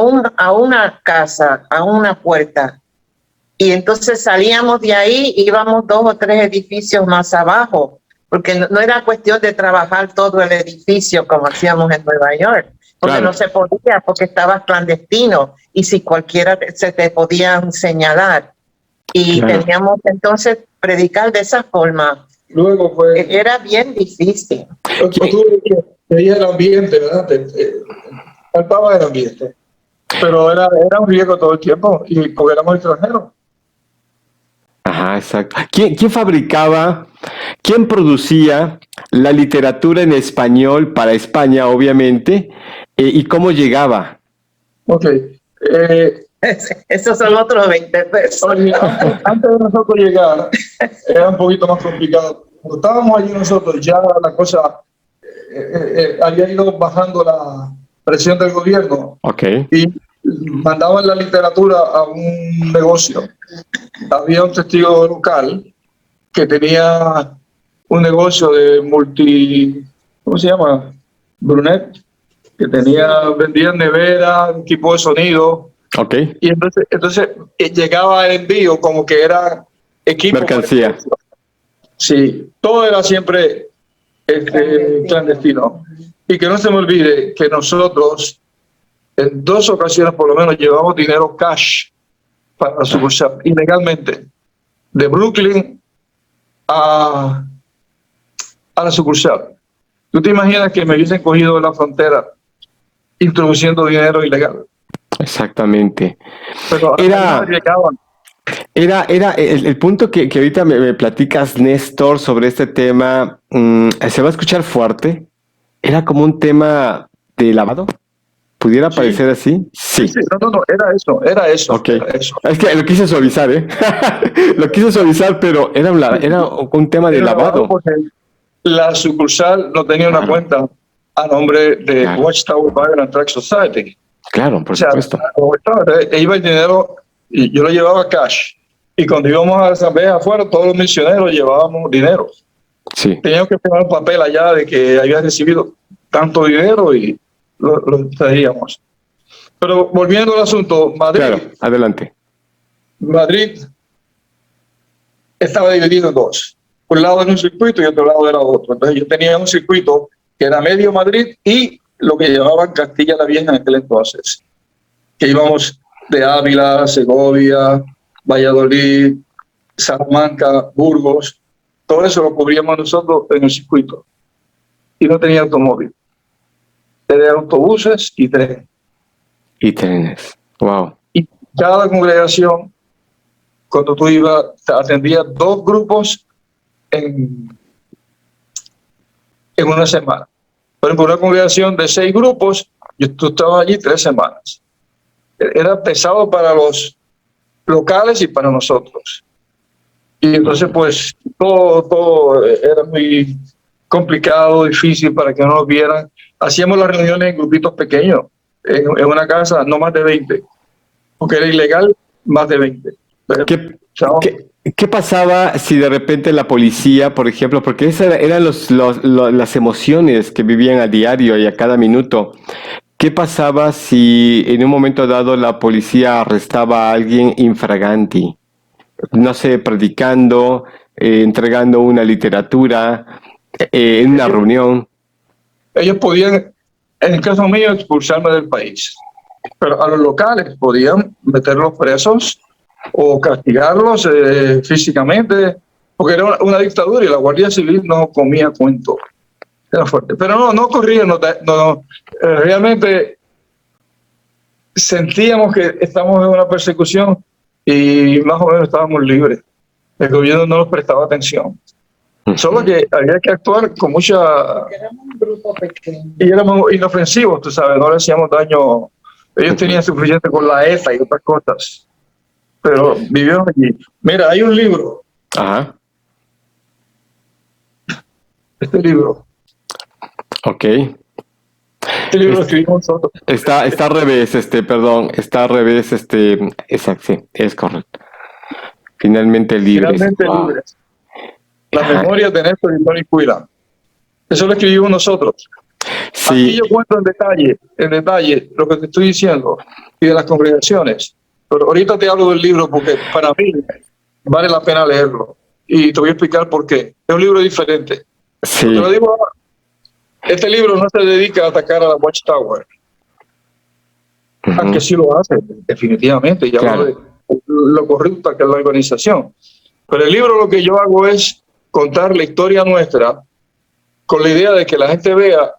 una casa, a una puerta. Y entonces salíamos de ahí, íbamos 2 o 3 edificios más abajo, porque no era cuestión de trabajar todo el edificio como hacíamos en Nueva York, porque Claro. no se podía, porque estabas clandestino y si cualquiera se te podían señalar. Y Claro. teníamos entonces predicar de esa forma. Luego fue... Era bien difícil. Veía el ambiente, ¿verdad? Faltaba el ambiente. Pero era un riesgo todo el tiempo, y porque éramos extranjeros. Ajá, exacto. ¿Quién fabricaba, quién producía la literatura en español para España, obviamente, y cómo llegaba? Ok. Esos son otros 20 pesos. Oye, antes de nosotros llegar, era un poquito más complicado. Cuando estábamos allí nosotros, ya la cosa había ido bajando la presión del gobierno. Ok. Y mandaban la literatura a un negocio. Había un testigo local que tenía un negocio de ¿cómo se llama? Brunet, que vendía nevera, equipo de sonido. Ok. Y entonces llegaba el envío como que era equipo. Mercancía. Sí, todo era siempre clandestino. Y que no se me olvide que nosotros en 2 ocasiones por lo menos llevamos dinero cash para la sucursal, ilegalmente, de Brooklyn a la sucursal. ¿Tú te imaginas que me hubiesen cogido en la frontera introduciendo dinero ilegal. Exactamente. Pero Era- no llegaban. Era el punto que ahorita me platicas, Néstor, sobre este tema, se va a escuchar fuerte. ¿Era como un tema de lavado? ¿Pudiera Sí. parecer así? Sí. Sí, no, era eso. Ok. Era eso. Es que lo quise suavizar, ¿eh? Lo quise suavizar, pero era un tema de Era lavado. porque la sucursal no tenía una Claro. cuenta a nombre de Claro. Watchtower Bar and Track Society. Claro, por O sea, supuesto. iba el dinero y yo lo llevaba cash. Y cuando íbamos a la asamblea afuera, todos los misioneros llevábamos dinero. Sí. Teníamos que firmar un papel allá de que había recibido tanto dinero y lo traíamos. Pero volviendo al asunto, Claro, adelante. Madrid estaba dividido en dos. Un lado era un circuito y otro lado era otro. Entonces yo tenía un circuito que era medio Madrid y lo que llamaban Castilla la Vieja en aquel entonces. Que íbamos de Ávila, Segovia, Valladolid, Salamanca, Burgos. Todo eso lo cubríamos nosotros en el circuito. Y no tenía automóvil. Tenía autobuses y trenes. Y trenes. Wow. Y cada congregación, cuando tú ibas, atendía 2 grupos en una semana. Por ejemplo, una congregación de 6 grupos, tú estabas allí 3 semanas. Era pesado para los locales y para nosotros. Y entonces, pues, todo era muy complicado, difícil para que no nos vieran. Hacíamos las reuniones en grupitos pequeños, en una casa, no más de 20, porque era ilegal más de 20. ¿Qué pasaba si de repente la policía, por ejemplo, porque esas eran las emociones que vivían a diario y a cada minuto? ¿Qué pasaba si en un momento dado la policía arrestaba a alguien infraganti? No sé, predicando, entregando una literatura, en una reunión. Ellos podían, en el caso mío, expulsarme del país, pero a los locales podían meterlos presos o castigarlos físicamente, porque era una dictadura y la Guardia Civil no comía cuento. Era fuerte. Pero no corría, realmente sentíamos que estábamos en una persecución y más o menos estábamos libres. El gobierno no nos prestaba atención. Solo que había que actuar con mucha... Éramos un grupo pequeño. Y éramos inofensivos, tú sabes, no le hacíamos daño. Ellos tenían suficiente con la ETA y otras cosas. Pero vivieron allí. Mira, hay un libro. Ajá. Este libro. Ok. Este libro lo escribimos nosotros. Está al revés, perdón, está al revés, exacto, sí, es correcto. Finalmente libres. Finalmente Wow. libres. Las memorias de Néstor y Tony Cuila. Eso lo escribimos nosotros. Sí. Aquí yo cuento en detalle lo que te estoy diciendo y de las congregaciones. Pero ahorita te hablo del libro porque para mí vale la pena leerlo. Y te voy a explicar por qué. Es un libro diferente. Sí. Te lo digo ahora. Este libro no se dedica a atacar a la Watchtower. Aunque sí lo hace, definitivamente. Y hablo de lo corrupta que es la organización. Pero el libro lo que yo hago es contar la historia nuestra con la idea de que la gente vea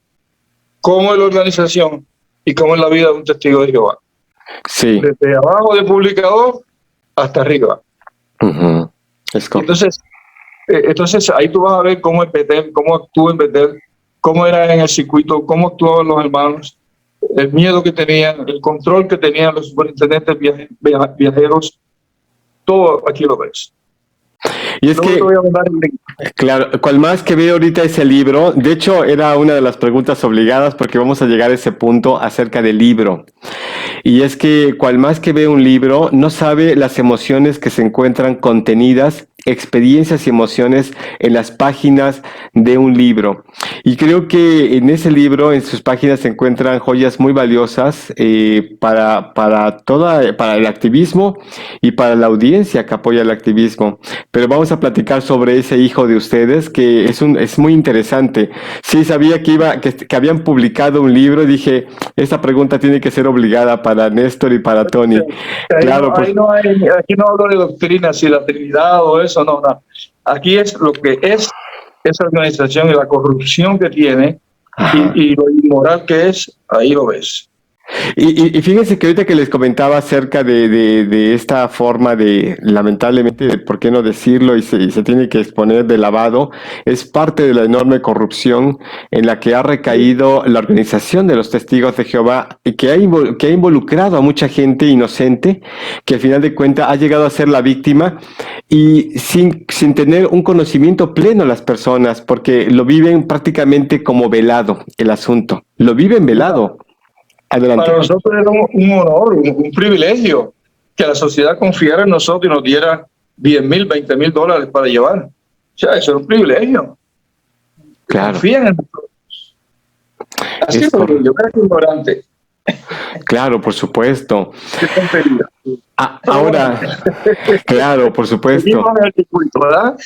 cómo es la organización y cómo es la vida de un testigo de Jehová. Sí. Desde abajo de publicador hasta arriba. Es correcto. Entonces ahí tú vas a ver cómo es Betel, cómo actúa en Betel, cómo era en el circuito, cómo actuaban los hermanos, el miedo que tenían, el control que tenían los superintendentes viajeros. Todo aquí lo ves. Y es Luego que, te voy a mandar el link. claro, cual más que veo ahorita ese libro, de hecho era una de las preguntas obligadas porque vamos a llegar a ese punto acerca del libro. Y es que cual más que ve un libro, no sabe las emociones que se encuentran contenidas, experiencias y emociones en las páginas de un libro. Y creo que en ese libro, en sus páginas, se encuentran joyas muy valiosas para el activismo y para la audiencia que apoya el activismo. Pero vamos a platicar sobre ese hijo de ustedes, que es muy interesante. Sí, sabía que habían publicado un libro, dije, esta pregunta tiene que ser obligada para Néstor y para Tony. Claro, pues. Aquí no hablo de doctrina, si la Trinidad o eso, no. Aquí es lo que es esa organización y la corrupción que tiene y lo inmoral que es, ahí lo ves. Y fíjense que ahorita que les comentaba acerca de esta forma de, lamentablemente, de por qué no decirlo, y se tiene que exponer de lavado, es parte de la enorme corrupción en la que ha recaído la organización de los testigos de Jehová, y que ha involucrado a mucha gente inocente, que al final de cuentas ha llegado a ser la víctima, y sin tener un conocimiento pleno las personas, porque lo viven prácticamente como velado el asunto. Lo viven velado. Adelante. Para nosotros era un honor, un privilegio que la sociedad confiara en nosotros y nos diera 10,000, 20,000 dólares para llevar. O sea, eso era un privilegio. Claro. Confían en nosotros. Así fue, yo era ignorante. Claro, por supuesto. Qué tontería. Ahora, claro, por supuesto. Seguimos en el circuito, ¿verdad?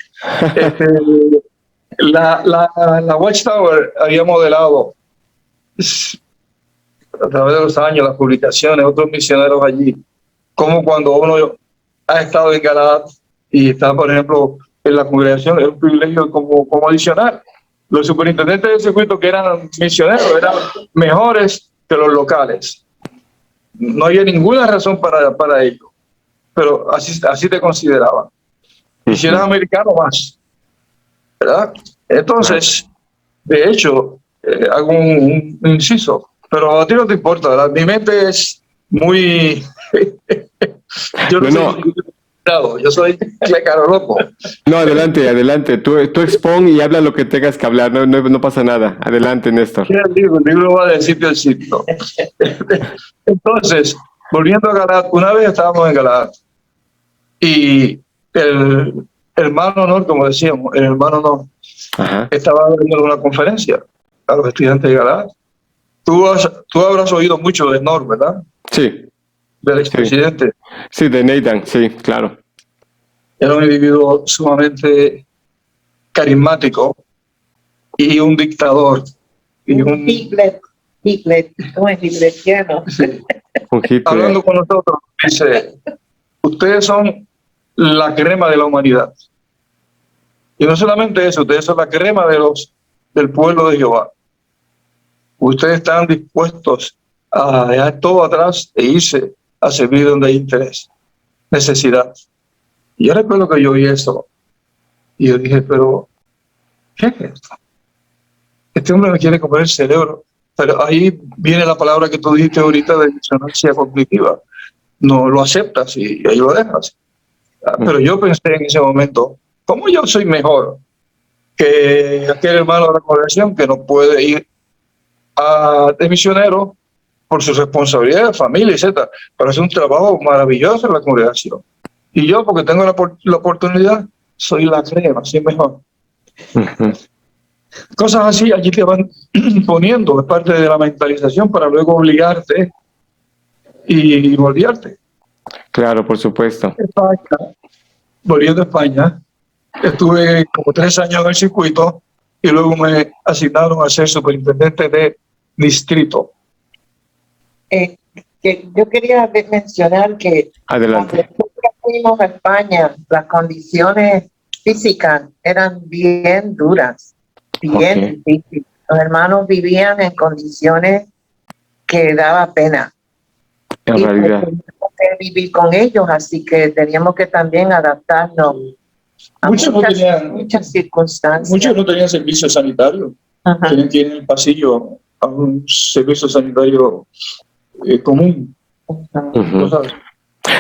La Watchtower había modelado a través de los años, las publicaciones, otros misioneros allí, como cuando uno ha estado en Galaad y está, por ejemplo, en la congregación, es un privilegio como adicional. Los superintendentes del circuito que eran misioneros eran mejores que los locales. No había ninguna razón para ello, pero así te consideraban. Y si eras americano, más, ¿verdad? Entonces, de hecho, hago un inciso, pero a ti no te importa, ¿verdad? Mi mente es muy... yo soy caro loco. No, adelante. Tú expón y habla lo que tengas que hablar, no pasa nada. Adelante, Néstor. El libro va de sitio al sitio. Entonces, volviendo a Galaad, una vez estábamos en Galaad y el hermano honor, como decíamos, el hermano honor, estaba dando una conferencia a los estudiantes de Galaad. Tú habrás oído mucho de Nor, ¿verdad? Sí. Del expresidente. Sí, de Nathan, sí, claro. Era un individuo sumamente carismático y un dictador. Y un Hitler, como es hitleriano. Sí. Hablando con nosotros, dice, ustedes son la crema de la humanidad. Y no solamente eso, ustedes son la crema del pueblo de Jehová. Ustedes están dispuestos a dejar todo atrás e irse a servir donde hay interés, necesidad. Y yo recuerdo que yo vi eso y yo dije, pero ¿qué es esto? Este hombre me quiere comer el cerebro. Pero ahí viene la palabra que tú dijiste ahorita de disonancia cognitiva. No lo aceptas y ahí lo dejas. Pero yo pensé en ese momento, ¿cómo yo soy mejor que aquel hermano de la congregación que no puede ir de misionero por su responsabilidad de familia, etc., para hacer un trabajo maravilloso en la congregación? Y yo, porque tengo la oportunidad, soy la crema, soy mejor. Cosas así allí te van poniendo, es parte de la mentalización para luego obligarte y moldearte. Claro, por supuesto. Volviendo a España, estuve como 3 años en el circuito y luego me asignaron a ser superintendente de distrito. Que yo quería mencionar que adelante. cuando fuimos a España, las condiciones físicas eran bien duras, bien difíciles. Los hermanos vivían en condiciones que daba pena. En realidad. Teníamos que vivir con ellos, así que teníamos que también adaptarnos a muchas circunstancias. Muchos no tenían servicio sanitario. Tenían que ir en el pasillo a un servicio sanitario común.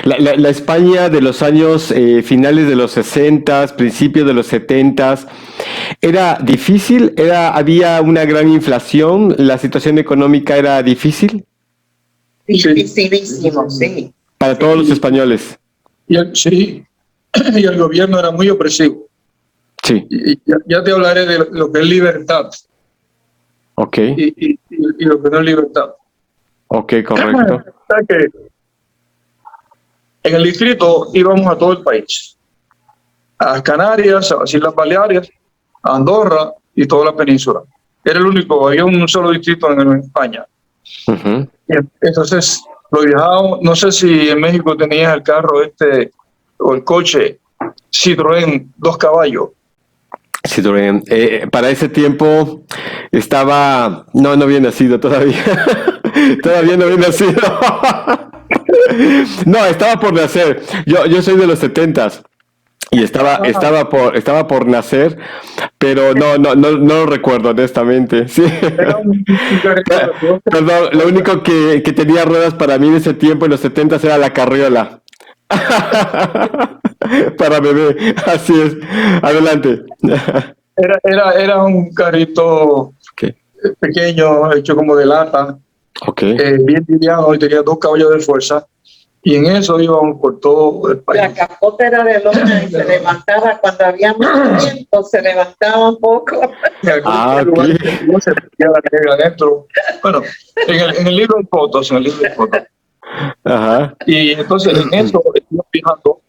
La España de los años finales de los 60, principios de los 70, ¿era difícil? ¿Había una gran inflación? ¿La situación económica era difícil? Dificilísimo, sí. Para todos los españoles. Sí, y el gobierno era muy opresivo. Sí. Y ya te hablaré de lo que es libertad. Ok. Y lo que no es libertad. Ok, correcto. Que en el distrito íbamos a todo el país. A Canarias, a las Islas Baleares, a Andorra y toda la península. Era el único, había un solo distrito en España. Y entonces lo viajábamos, no sé si en México tenías el carro o el coche Citroën 2 caballos. Sí, Doreen. Para ese tiempo estaba... No había nacido todavía. Todavía no había nacido. No, estaba por nacer. Yo soy de los 70s. Y estaba por nacer, pero no lo recuerdo honestamente. Sí. Era un carrito de dos. Perdón, lo único que tenía ruedas para mí en ese tiempo, en los 70s, era la carriola. Para bebé, así es. Adelante. Era un carrito Okay. pequeño, hecho como de lata, Okay. bien liviano, y tenía 2 caballos de fuerza. Y en eso íbamos por todo el país. La capota era de lona y se levantaba cuando había mucho viento, se levantaba un poco. En algún Ah, lugar ok. no se metía la negra adentro. Bueno, en el libro de fotos, Ajá. Y entonces en eso estuvimos fijando.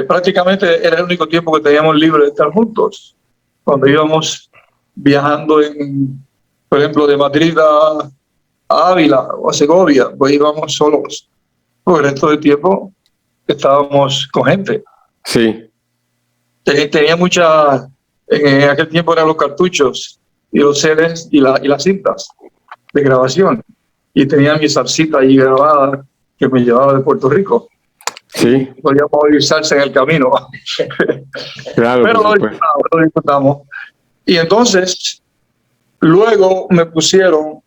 Prácticamente era el único tiempo que teníamos libre de estar juntos. Cuando íbamos viajando, por ejemplo, de Madrid a Ávila o a Segovia, pues íbamos solos. Por el resto del tiempo estábamos con gente. Sí. Tenía en aquel tiempo eran los cartuchos y los CDs y las cintas de grabación. Y tenía mi salsita ahí grabada que me llevaba de Puerto Rico. Sí. Podíamos oír salsa en el camino. Claro, Pero por supuesto. lo disfrutamos. Y entonces, luego me pusieron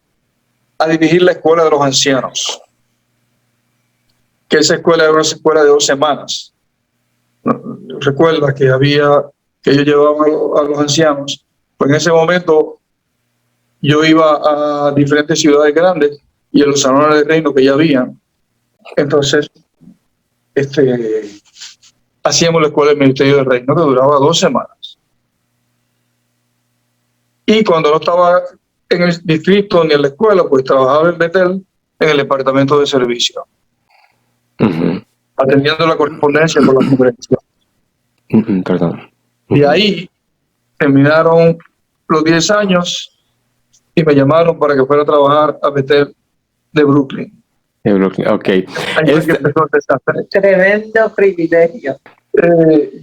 a dirigir la escuela de los ancianos. Que esa escuela era una escuela de 2 semanas. Recuerda que yo llevaba a los ancianos. Pues en ese momento yo iba a diferentes ciudades grandes y en los salones de reino que ya habían. Entonces, hacíamos la escuela del Ministerio del Reino, que duraba 2 semanas. Y cuando no estaba en el distrito ni en la escuela, pues trabajaba en Betel, en el departamento de servicio, atendiendo la correspondencia con la congregación. Perdón. Y ahí terminaron los 10 años y me llamaron para que fuera a trabajar a Betel de Brooklyn. Ok. Ahí fue que empezó el desastre. Tremendo privilegio.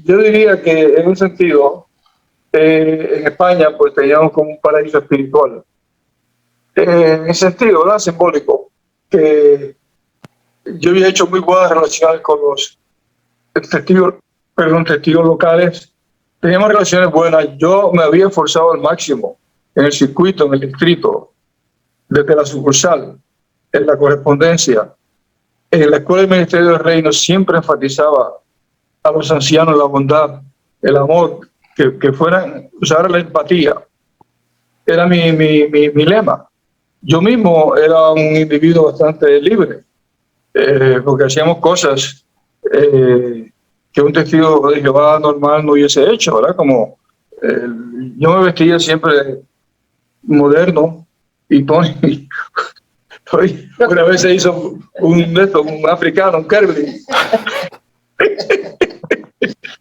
Yo diría que en un sentido, en España pues teníamos como un paraíso espiritual. En el sentido, ¿verdad? Simbólico, que yo había hecho muy buenas relaciones con los testigos locales. Teníamos relaciones buenas. Yo me había esforzado al máximo en el circuito, en el distrito, desde la sucursal, en la correspondencia. En la escuela del Ministerio del Reino siempre enfatizaba a los ancianos la bondad, el amor, que fueran, usar la empatía. Era mi lema. Yo mismo era un individuo bastante libre, porque hacíamos cosas que un testigo de Jehová normal no hubiese hecho, ¿verdad? Como yo me vestía siempre moderno y una vez se hizo un africano, un Kerry.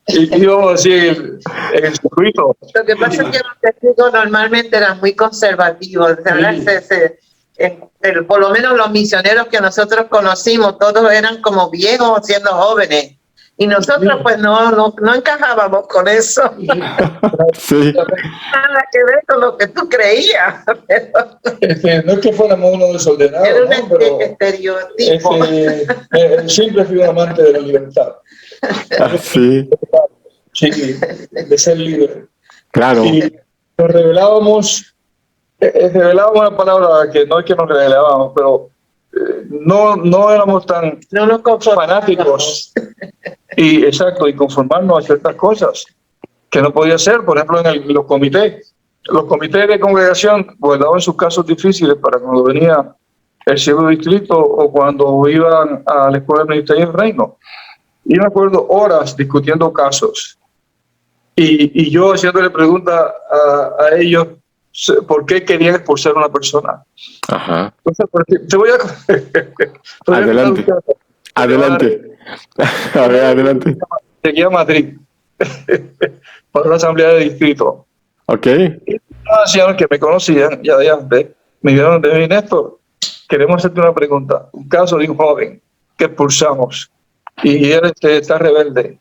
Y íbamos así en el circuito. Lo que pasa es que los testigos normalmente eran muy conservativos, ¿verdad? Por lo menos los misioneros que nosotros conocimos, todos eran como viejos siendo jóvenes. Y nosotros pues no encajábamos con eso. Sí. Nada que ver con lo que tú creías. No es que fuéramos uno desordenado, Era un ¿no? Pero estereotipo. siempre fui un amante de la libertad. Sí. Sí, de ser libre. Claro. Y nos revelábamos una palabra que no es que nos revelábamos, pero no éramos tan No nos fanáticos y conformarnos a ciertas cosas que no podía ser. Por ejemplo, en los comités de congregación guardaban sus casos difíciles para cuando venía el segundo distrito o cuando iban a la escuela del Ministerio del Reino. Y me acuerdo horas discutiendo casos y yo haciéndole preguntas a ellos por qué querían expulsar a una persona. Ajá. Entonces, te voy a... Adelante. A ver, adelante. Llegué a Madrid para una asamblea de distrito. Ok. Y los ancianos que me conocían ya de antes me dijeron, Néstor, queremos hacerte una pregunta. Un caso de un joven que expulsamos y él está rebelde.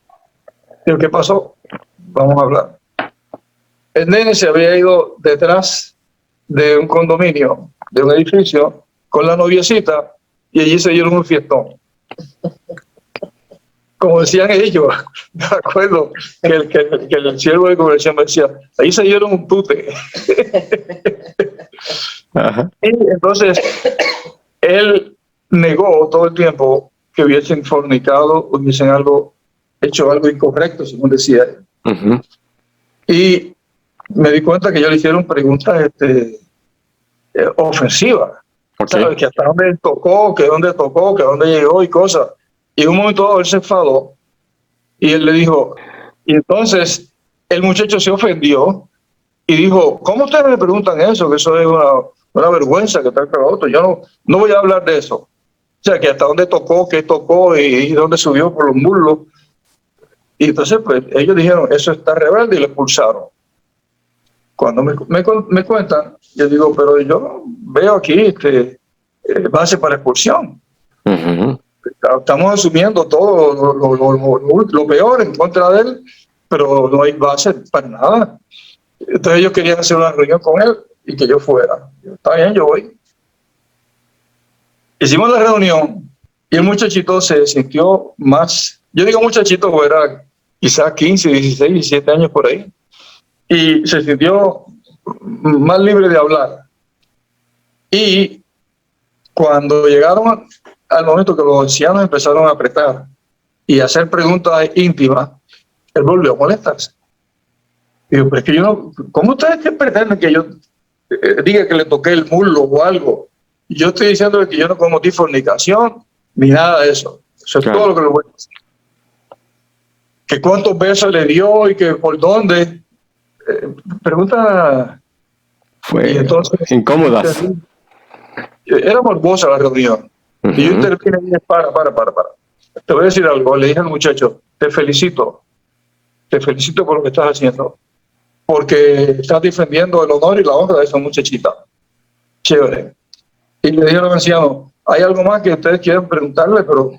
Digo, ¿qué pasó? Vamos a hablar. el nene se había ido detrás de un condominio, de un edificio, con la noviecita, y allí se dieron un fiestón. Como decían ellos, me acuerdo que el siervo de conversión me decía, ahí se dieron un tute. Ajá. Y entonces, él negó todo el tiempo que hubiesen fornicado, hubiesen hecho algo incorrecto, según decía él. Ujú. Y me di cuenta que yo le hicieron preguntas ofensivas. Ok. ¿Sabes? Que hasta dónde tocó, que dónde llegó y cosas. Y en un momento dado él se enfadó y él le dijo, y entonces el muchacho se ofendió y dijo, ¿cómo ustedes me preguntan eso? Que eso es una vergüenza, que tal que lo otro. Yo no voy a hablar de eso. O sea, que hasta dónde tocó, qué tocó y dónde subió por los muslos. Y entonces, pues, ellos dijeron, eso está rebelde y lo expulsaron. Cuando me cuentan, yo digo, pero yo veo aquí base para expulsión. Ujú. Estamos asumiendo todo lo peor en contra de él, pero no hay base para nada. Entonces ellos querían hacer una reunión con él y que yo fuera. Yo, está bien, yo voy. Hicimos la reunión y el muchachito se sintió más, yo digo muchachito, porque era quizás 15, 16, 17 años por ahí, y se sintió más libre de hablar. Y cuando llegaron al momento que los ancianos empezaron a apretar y a hacer preguntas íntimas, él volvió a molestarse. Digo, pero es que yo no, ¿cómo ustedes que pretenden que yo diga que le toqué el muslo o algo? Yo estoy diciendo que yo no cometí fornicación ni nada de eso. Eso es Claro. todo lo que le voy a decir. Que cuántos besos le dio y que por dónde. Pregunta. Fue Y entonces, incómodas. era morbosa la reunión. Y yo intervine y dije, para. Te voy a decir algo. Le dije al muchacho, te felicito por lo que estás haciendo, porque estás defendiendo el honor y la honra de esa muchachita. Chévere. Y le dije al anciano, hay algo más que ustedes quieren preguntarle, pero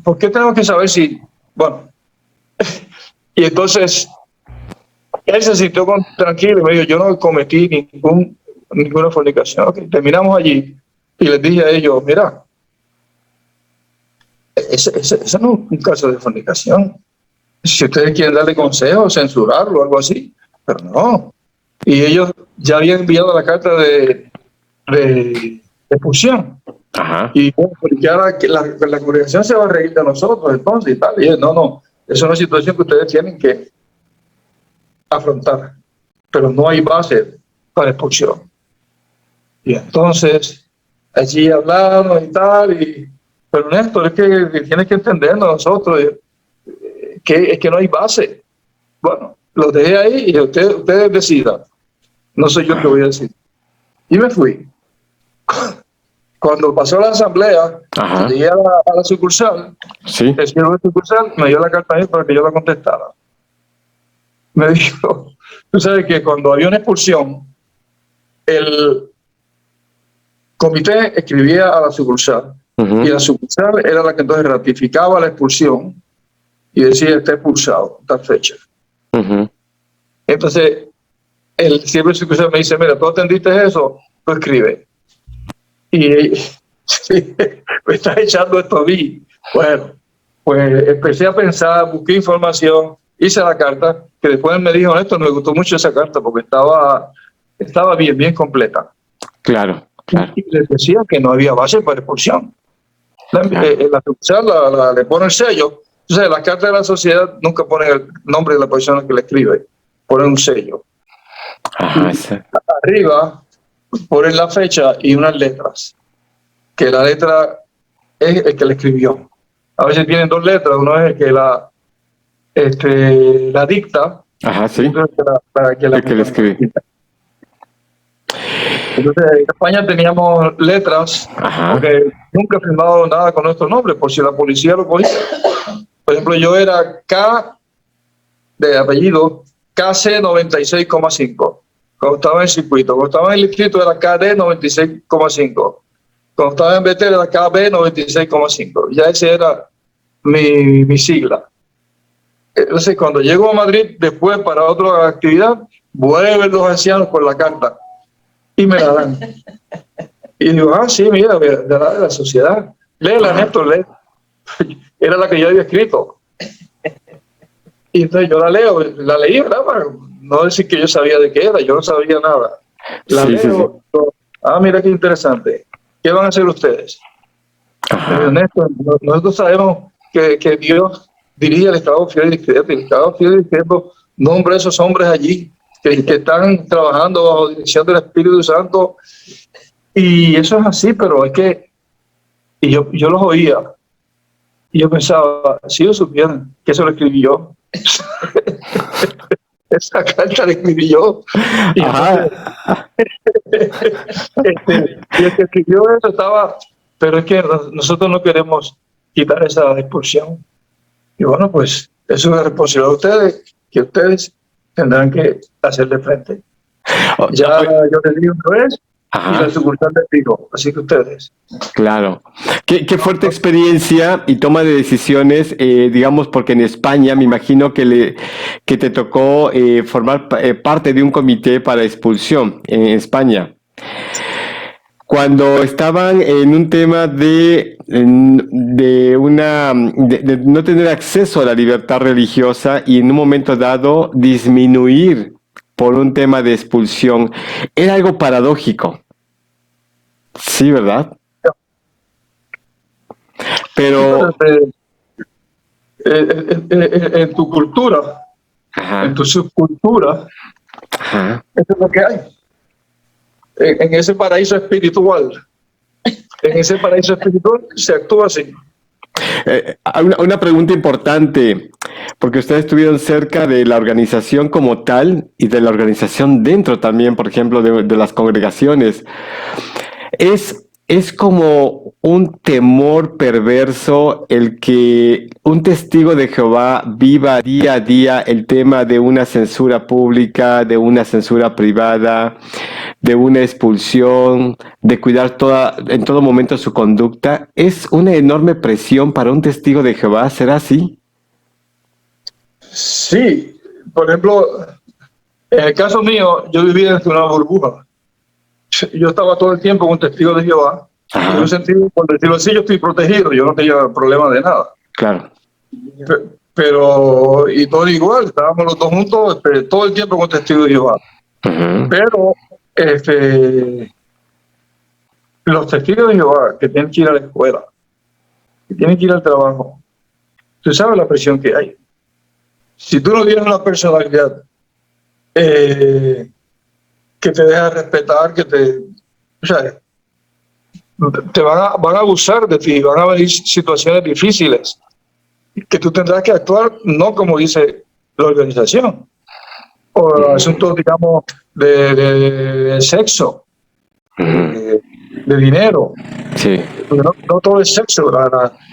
¿por qué tengo que saber si? Bueno, y entonces él se sintió tranquilo y me dijo, yo no cometí ninguna fornicación. Okay, terminamos allí y les dije a ellos, mira, ese no es un caso de fornicación. Si ustedes quieren darle consejos, censurarlo o algo así, pero no. Y ellos ya habían enviado la carta de expulsión. Ajá. Y bueno, porque ahora que la congregación se va a reír de nosotros entonces y tal. Y yo, no, es una situación que ustedes tienen que afrontar, pero no hay base para expulsión. Y entonces allí hablamos y tal, pero Néstor, es que tienes que entendernos nosotros, es que no hay base. Bueno, lo dejé ahí y ustedes decidan. No soy yo que voy a decir. Y me fui. Cuando pasó la asamblea, Ajá. llegué a la sucursal, Sí. el señor de sucursal me dio la carta ahí para que yo la contestara. Me dijo, tú sabes que cuando había una expulsión, el comité escribía a la sucursal y la sucursal era la que entonces ratificaba la expulsión y decía, está expulsado, tal fecha. Entonces, el siervo de sucursal me dice, mira, tú atendiste eso, tú escribe. Y sí, me estás echando esto a mí. Bueno, pues empecé a pensar, busqué información, hice la carta, que después me dijo, esto me gustó mucho esa carta porque estaba bien completa. Claro. Y les decía que no había base para expulsión. La sucursal le pone el sello. Entonces, la carta de la sociedad nunca pone el nombre de la persona que le escribe, ponen un sello. Ajá, sí. Arriba ponen la fecha y unas letras, que la letra es el que le escribió. A veces tienen dos letras, uno es el que la dicta. Ajá, sí. Para que El que le escribí. Entonces, en España teníamos letras, porque nunca he firmado nada con nuestro nombre, por si la policía lo cogía. Por ejemplo, yo era K de apellido KC 96,5. Cuando estaba en el circuito. Cuando estaba en el distrito era KD 96,5. Cuando estaba en Betel era KB 96,5. Ya ese era mi sigla. Entonces, cuando llego a Madrid, después para otra actividad, vuelven los ancianos con la carta y me la dan. Y digo, sí, mira, de la sociedad. Léela, Néstor, lee. Era la que yo había escrito. Y entonces yo la leí, ¿verdad? Para no decir que yo sabía de qué era, yo no sabía nada. La leo, mira qué interesante. ¿Qué van a hacer ustedes? Néstor, nosotros sabemos que Dios dirige el estado fiel y discreto. El estado fiel y discreto nombra a esos hombres allí que están trabajando bajo dirección del Espíritu Santo. Y eso es así, pero es que y yo los oía y yo pensaba, si ellos supieran que eso lo escribí yo. Esa carta la escribí yo. Y el que escribió eso estaba, pero es que nosotros no queremos quitar esa expulsión. Y bueno, pues eso es la responsabilidad de ustedes, que ustedes tendrán que hacerle frente. Ya yo les dije una vez, y la sucursal les digo, así que ustedes. Claro. Qué fuerte experiencia y toma de decisiones, digamos, porque en España me imagino que te tocó formar parte de un comité para expulsión en España. Cuando estaban en un tema de no tener acceso a la libertad religiosa y en un momento dado disminuir por un tema de expulsión, era algo paradójico. Sí, ¿verdad? Pero en tu cultura, en tu subcultura, eso es lo que hay. En ese paraíso espiritual, se actúa así. Una pregunta importante, porque ustedes estuvieron cerca de la organización como tal y de la organización dentro también, por ejemplo, de las congregaciones. Es como un temor perverso el que un testigo de Jehová viva día a día el tema de una censura pública, de una censura privada, de una expulsión, de cuidar en todo momento su conducta. ¿Es una enorme presión para un testigo de Jehová? ¿Será así? Sí. Por ejemplo, en el caso mío, yo vivía dentro de una burbuja. Yo estaba todo el tiempo con testigos de Jehová. En un sentido, por decirlo así, yo estoy protegido, yo no tenía problema de nada. Claro. Pero, y todo igual, estábamos los dos juntos todo el tiempo con testigos de Jehová. Pero, los testigos de Jehová que tienen que ir a la escuela, que tienen que ir al trabajo, tú sabes la presión que hay. Si tú no tienes una personalidad que te deja respetar, te van a abusar de ti, van a venir situaciones difíciles que tú tendrás que actuar no como dice la organización o asuntos, digamos, de sexo, de dinero. Sí. No todo es sexo.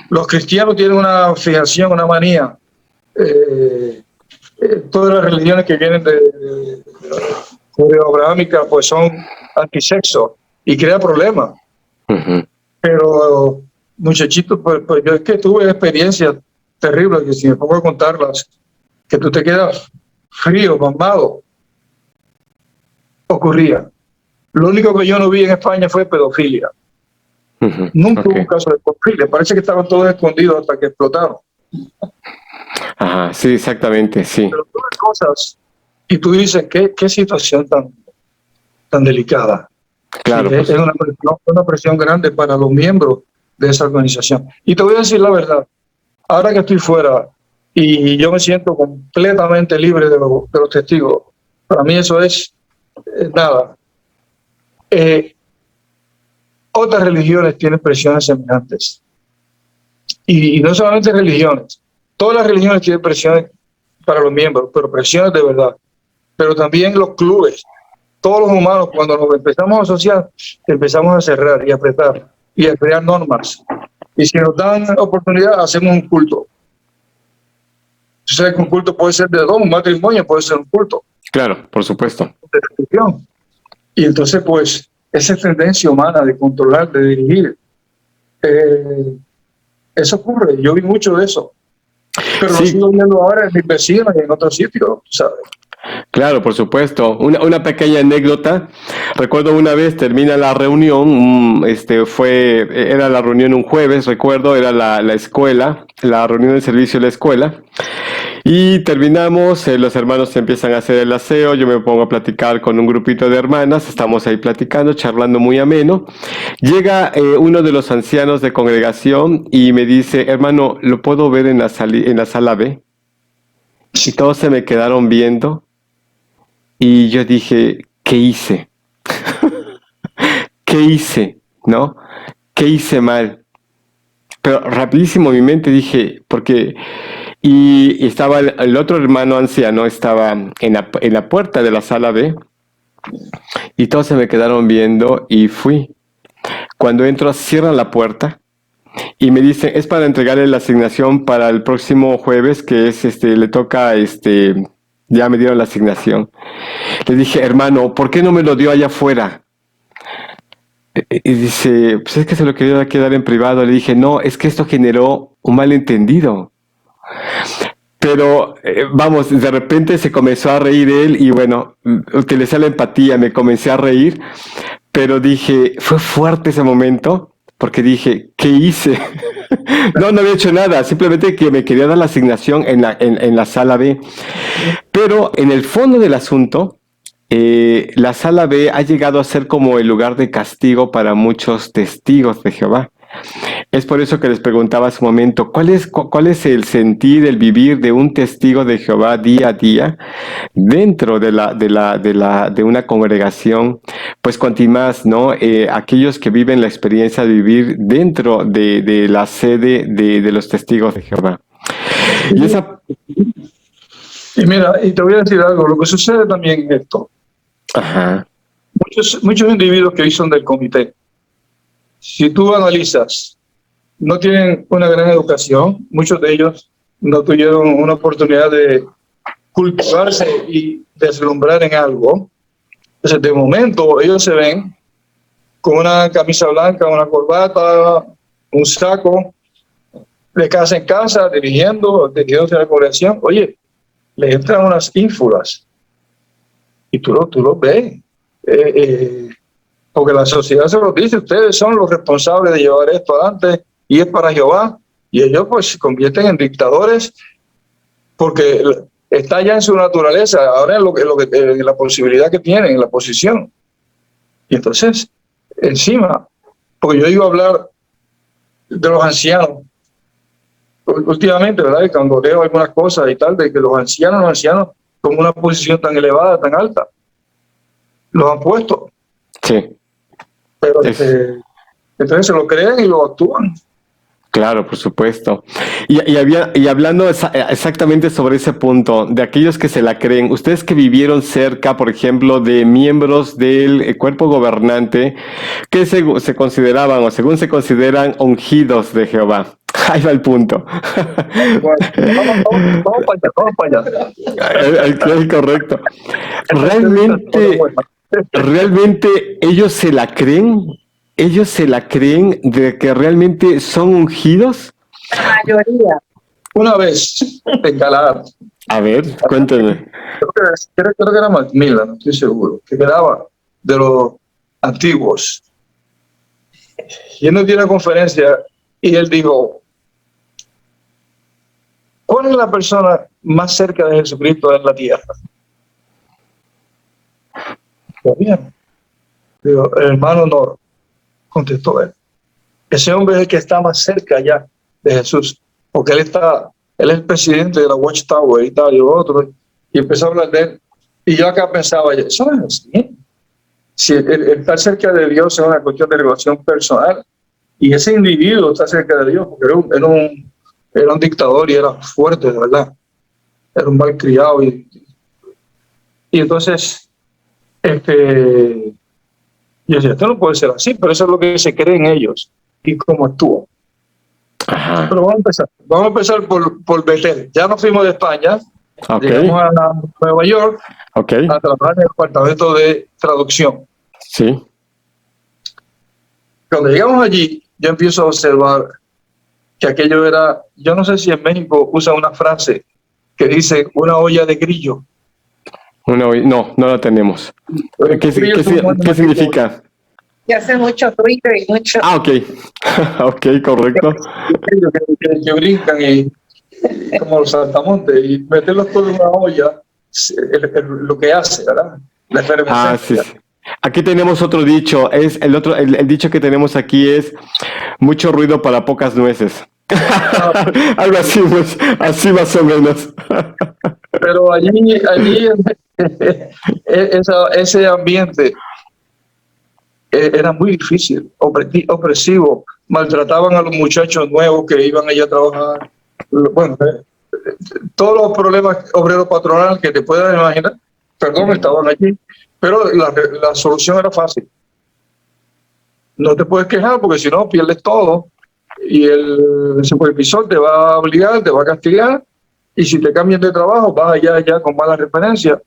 Los cristianos tienen una fijación, una manía. Todas las religiones que vienen de abrahámica pues son antisexo y crea problemas. Pero muchachitos, pues yo es que tuve experiencias terribles que si me pongo a contarlas, que tú te quedas frío, mamado. Ocurría. Lo único que yo no vi en España fue pedofilia. Nunca hubo un caso de pedofilia. Parece que estaban todos escondidos hasta que explotaron. Sí, exactamente, sí. Pero todas cosas, y tú dices, qué situación tan delicada. Claro, sí, pues. Es una presión grande para los miembros de esa organización. Y te voy a decir la verdad, ahora que estoy fuera y yo me siento completamente libre de los testigos, para mí eso es nada. Otras religiones tienen presiones semejantes. Y no solamente religiones, todas las religiones tienen presiones para los miembros, pero presiones de verdad. Pero también los clubes. Todos los humanos, cuando nos empezamos a asociar, empezamos a cerrar y a apretar y a crear normas. Y si nos dan oportunidad, hacemos un culto. Tú sabes que un culto puede ser de dos, un matrimonio puede ser un culto. Claro, por supuesto. Y entonces, pues, esa tendencia humana de controlar, de dirigir, eso ocurre. Yo vi mucho de eso. Pero Sí. lo sigo viendo ahora en mis vecinos y en otros sitios, ¿sabes? Claro, por supuesto. Una pequeña anécdota. Recuerdo una vez termina la reunión, era la reunión un jueves, recuerdo, era la escuela, la reunión del servicio de la escuela. Y terminamos, los hermanos empiezan a hacer el aseo, yo me pongo a platicar con un grupito de hermanas, estamos ahí platicando, charlando muy ameno. Llega uno de los ancianos de congregación y me dice, hermano, ¿lo puedo ver en la sala B? Y todos se me quedaron viendo y yo dije, ¿qué hice? ¿Qué hice? ¿No? ¿Qué hice mal? Pero rapidísimo en mi mente dije, porque... Y estaba el otro hermano anciano, estaba en la puerta de la sala B y todos se me quedaron viendo y fui. Cuando entro, cierran la puerta y me dicen, es para entregarle la asignación para el próximo jueves, que es, le toca, ya me dieron la asignación. Le dije, hermano, ¿por qué no me lo dio allá afuera? Y dice, pues es que se lo quería quedar en privado. Le dije, no, es que esto generó un malentendido. Pero, vamos, de repente se comenzó a reír él y bueno, utilicé la empatía, me comencé a reír, pero dije, fue fuerte ese momento, porque dije, ¿qué hice? No había hecho nada, simplemente que me quería dar la asignación en la sala B. Pero en el fondo del asunto, la sala B ha llegado a ser como el lugar de castigo para muchos testigos de Jehová. Es por eso que les preguntaba hace un momento, ¿cuál es el sentir, el vivir de un testigo de Jehová día a día dentro de una congregación? Pues cuanto más, ¿no? Aquellos que viven la experiencia de vivir dentro de la sede de los testigos de Jehová. Y esa... Y mira, y te voy a decir algo, lo que sucede también es esto. Ajá. Muchos individuos que hoy son del comité, si tú analizas, no tienen una gran educación, muchos de ellos no tuvieron una oportunidad de cultivarse y deslumbrar en algo. Entonces, de momento, ellos se ven con una camisa blanca, una corbata, un saco, de casa en casa, dirigiéndose a la congregación. Oye, le entran unas ínfulas y tú lo ves. Porque la sociedad se los dice, ustedes son los responsables de llevar esto adelante y es para Jehová, y ellos pues se convierten en dictadores porque está ya en su naturaleza, ahora en la posibilidad que tienen, en la posición. Y entonces, encima, porque yo iba a hablar de los ancianos últimamente, ¿verdad? Y cuando leo algunas cosas y tal, de que los ancianos con una posición tan elevada, tan alta, los han puesto. Sí. Pero entonces se lo creen y lo actúan. Claro, por supuesto. Y hablando exactamente sobre ese punto, de aquellos que se la creen, ustedes que vivieron cerca, por ejemplo, de miembros del cuerpo gobernante que se consideraban o según se consideran ungidos de Jehová. Ahí va el punto. Vamos para allá. Es correcto. ¿Realmente ellos se la creen? ¿Ellos se la creen de que realmente son ungidos? La mayoría. Una vez en Galar, A ver, cuéntame. creo que era Macmillan, no estoy seguro, que quedaba de los antiguos. Y él nos dio una conferencia y él dijo, ¿cuál es la persona más cerca de Jesucristo en la tierra? Pues bien, digo, el hermano Nor, contestó él. Ese hombre es el que está más cerca ya de Jesús, porque él es el presidente de la Watchtower y tal, y otro, y empezó a hablar de él. Y yo acá pensaba, eso no es así. Si el estar cerca de Dios es una cuestión de relación personal, y ese individuo está cerca de Dios, porque era un dictador y era fuerte, de verdad. Era un malcriado. Y entonces, yo decía, esto no puede ser así, pero eso es lo que se cree en ellos y cómo actúan. Ajá. Pero vamos a empezar por Betel. Ya nos fuimos de España, llegamos a Nueva York a trabajar en el departamento de traducción. Sí. Cuando llegamos allí, yo empiezo a observar que aquello era, yo no sé si en México usa una frase que dice una olla de grillo. No, no la tenemos. ¿Qué significa? Y hace mucho ruido y mucho... Ah, ok. Ok, correcto. Que brincan y como los saltamontes, y meterlos todos en una olla, lo que hace, ¿verdad? La efervescencia. Ah, sí, sí. Aquí tenemos otro dicho. El dicho que tenemos aquí es mucho ruido para pocas nueces. Algo así, pues, así más o menos. Pero allí ese ambiente era muy difícil, opresivo. Maltrataban a los muchachos nuevos que iban allá a trabajar. Bueno, todos los problemas obreros patronales que te puedas imaginar, estaban allí. Pero la solución era fácil. No te puedes quejar porque si no pierdes todo y el supervisor te va a obligar, te va a castigar, y si te cambian de trabajo vas allá con malas referencias.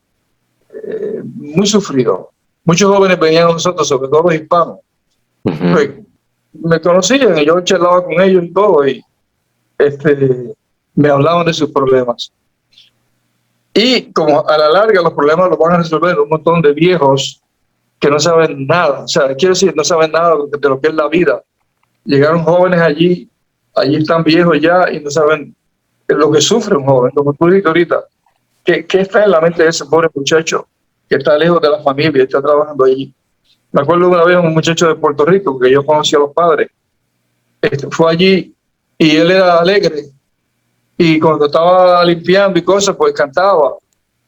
Muy sufrido. Muchos jóvenes venían a nosotros, sobre todo los hispanos. Me conocían y yo charlaba con ellos y todo, y me hablaban de sus problemas. Y como a la larga los problemas los van a resolver un montón de viejos que no saben nada, o sea, quiero decir, no saben nada de lo que es la vida. Llegaron jóvenes allí están viejos ya y no saben lo que sufre un joven, como tú dijiste ahorita. ¿Qué está en la mente de ese pobre muchacho que está lejos de la familia y está trabajando allí? Me acuerdo una vez un muchacho de Puerto Rico que yo conocí a los padres. Fue allí y él era alegre. Y cuando estaba limpiando y cosas, pues cantaba.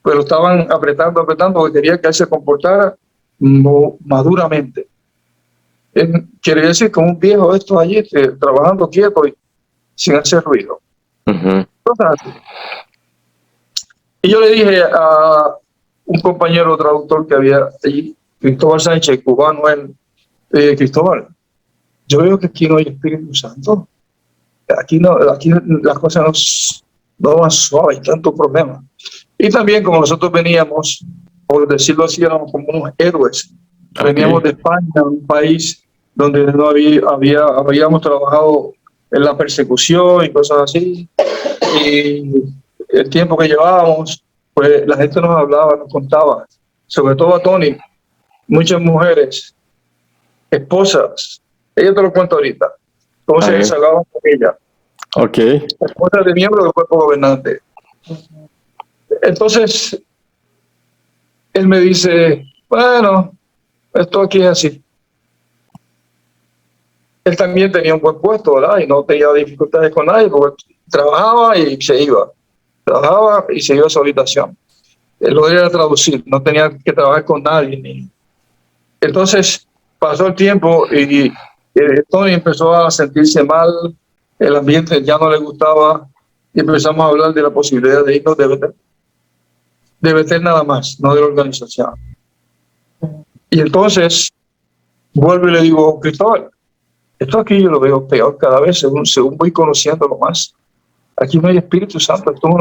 Pero estaban apretando porque quería que él se comportara maduramente. Quiere decir que un viejo esto allí trabajando quieto y sin hacer ruido. Entonces, y yo le dije a un compañero traductor que había allí, Cristóbal Sánchez, cubano, Cristóbal, yo veo que aquí no hay Espíritu Santo. Aquí las cosas no van suaves, hay tantos problemas. Y también como nosotros veníamos, por decirlo así, éramos como unos héroes. Veníamos de España, un país donde no habíamos trabajado en la persecución y cosas así. Y el tiempo que llevábamos, pues la gente nos hablaba, nos contaba, sobre todo a Tony, muchas mujeres, esposas, ella te lo cuento ahorita, cómo se desagaban con ella. Ok. Esposa de miembro del cuerpo gobernante. Entonces, él me dice, bueno, esto aquí es así. Él también tenía un buen puesto, ¿verdad? Y no tenía dificultades con nadie, porque trabajaba y se iba. Trabajaba y se iba a su habitación. Él lo iba a traducir, no tenía que trabajar con nadie. Entonces, pasó el tiempo y Tony empezó a sentirse mal, el ambiente ya no le gustaba, y empezamos a hablar de la posibilidad de irnos de Betel nada más, no de la organización. Y entonces, vuelvo y le digo, Cristóbal, esto aquí yo lo veo peor cada vez, según voy conociéndolo más. Aquí no hay Espíritu Santo, esto es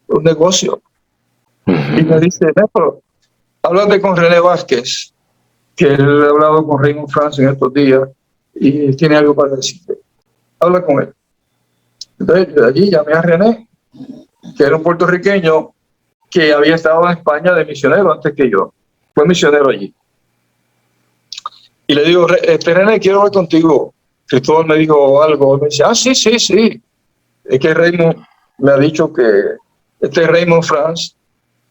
un negocio. Y me dice, Néstor, háblate con René Vázquez, que él ha hablado con Raymond France en estos días y tiene algo para decirte. Habla con él. Entonces, de allí llamé a René, que era un puertorriqueño que había estado en España de misionero antes que yo. Fue misionero allí. Y le digo, René, quiero hablar contigo. Cristóbal me dijo algo. Me dice, sí. Es que Raymond me ha dicho que este es Raymond France,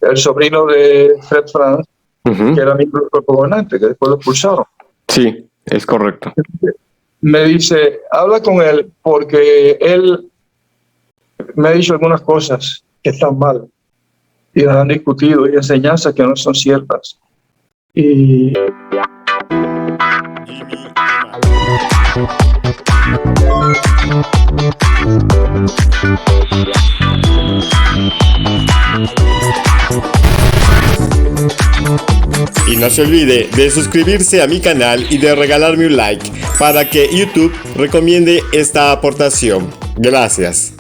el sobrino de Fred France, que era miembro del cuerpo gobernante, que después lo expulsaron. Sí, es correcto. Me dice, habla con él porque él me ha dicho algunas cosas que están mal y las han discutido y enseñanzas que no son ciertas. Y no se olvide de suscribirse a mi canal y de regalarme un like para que YouTube recomiende esta aportación. Gracias.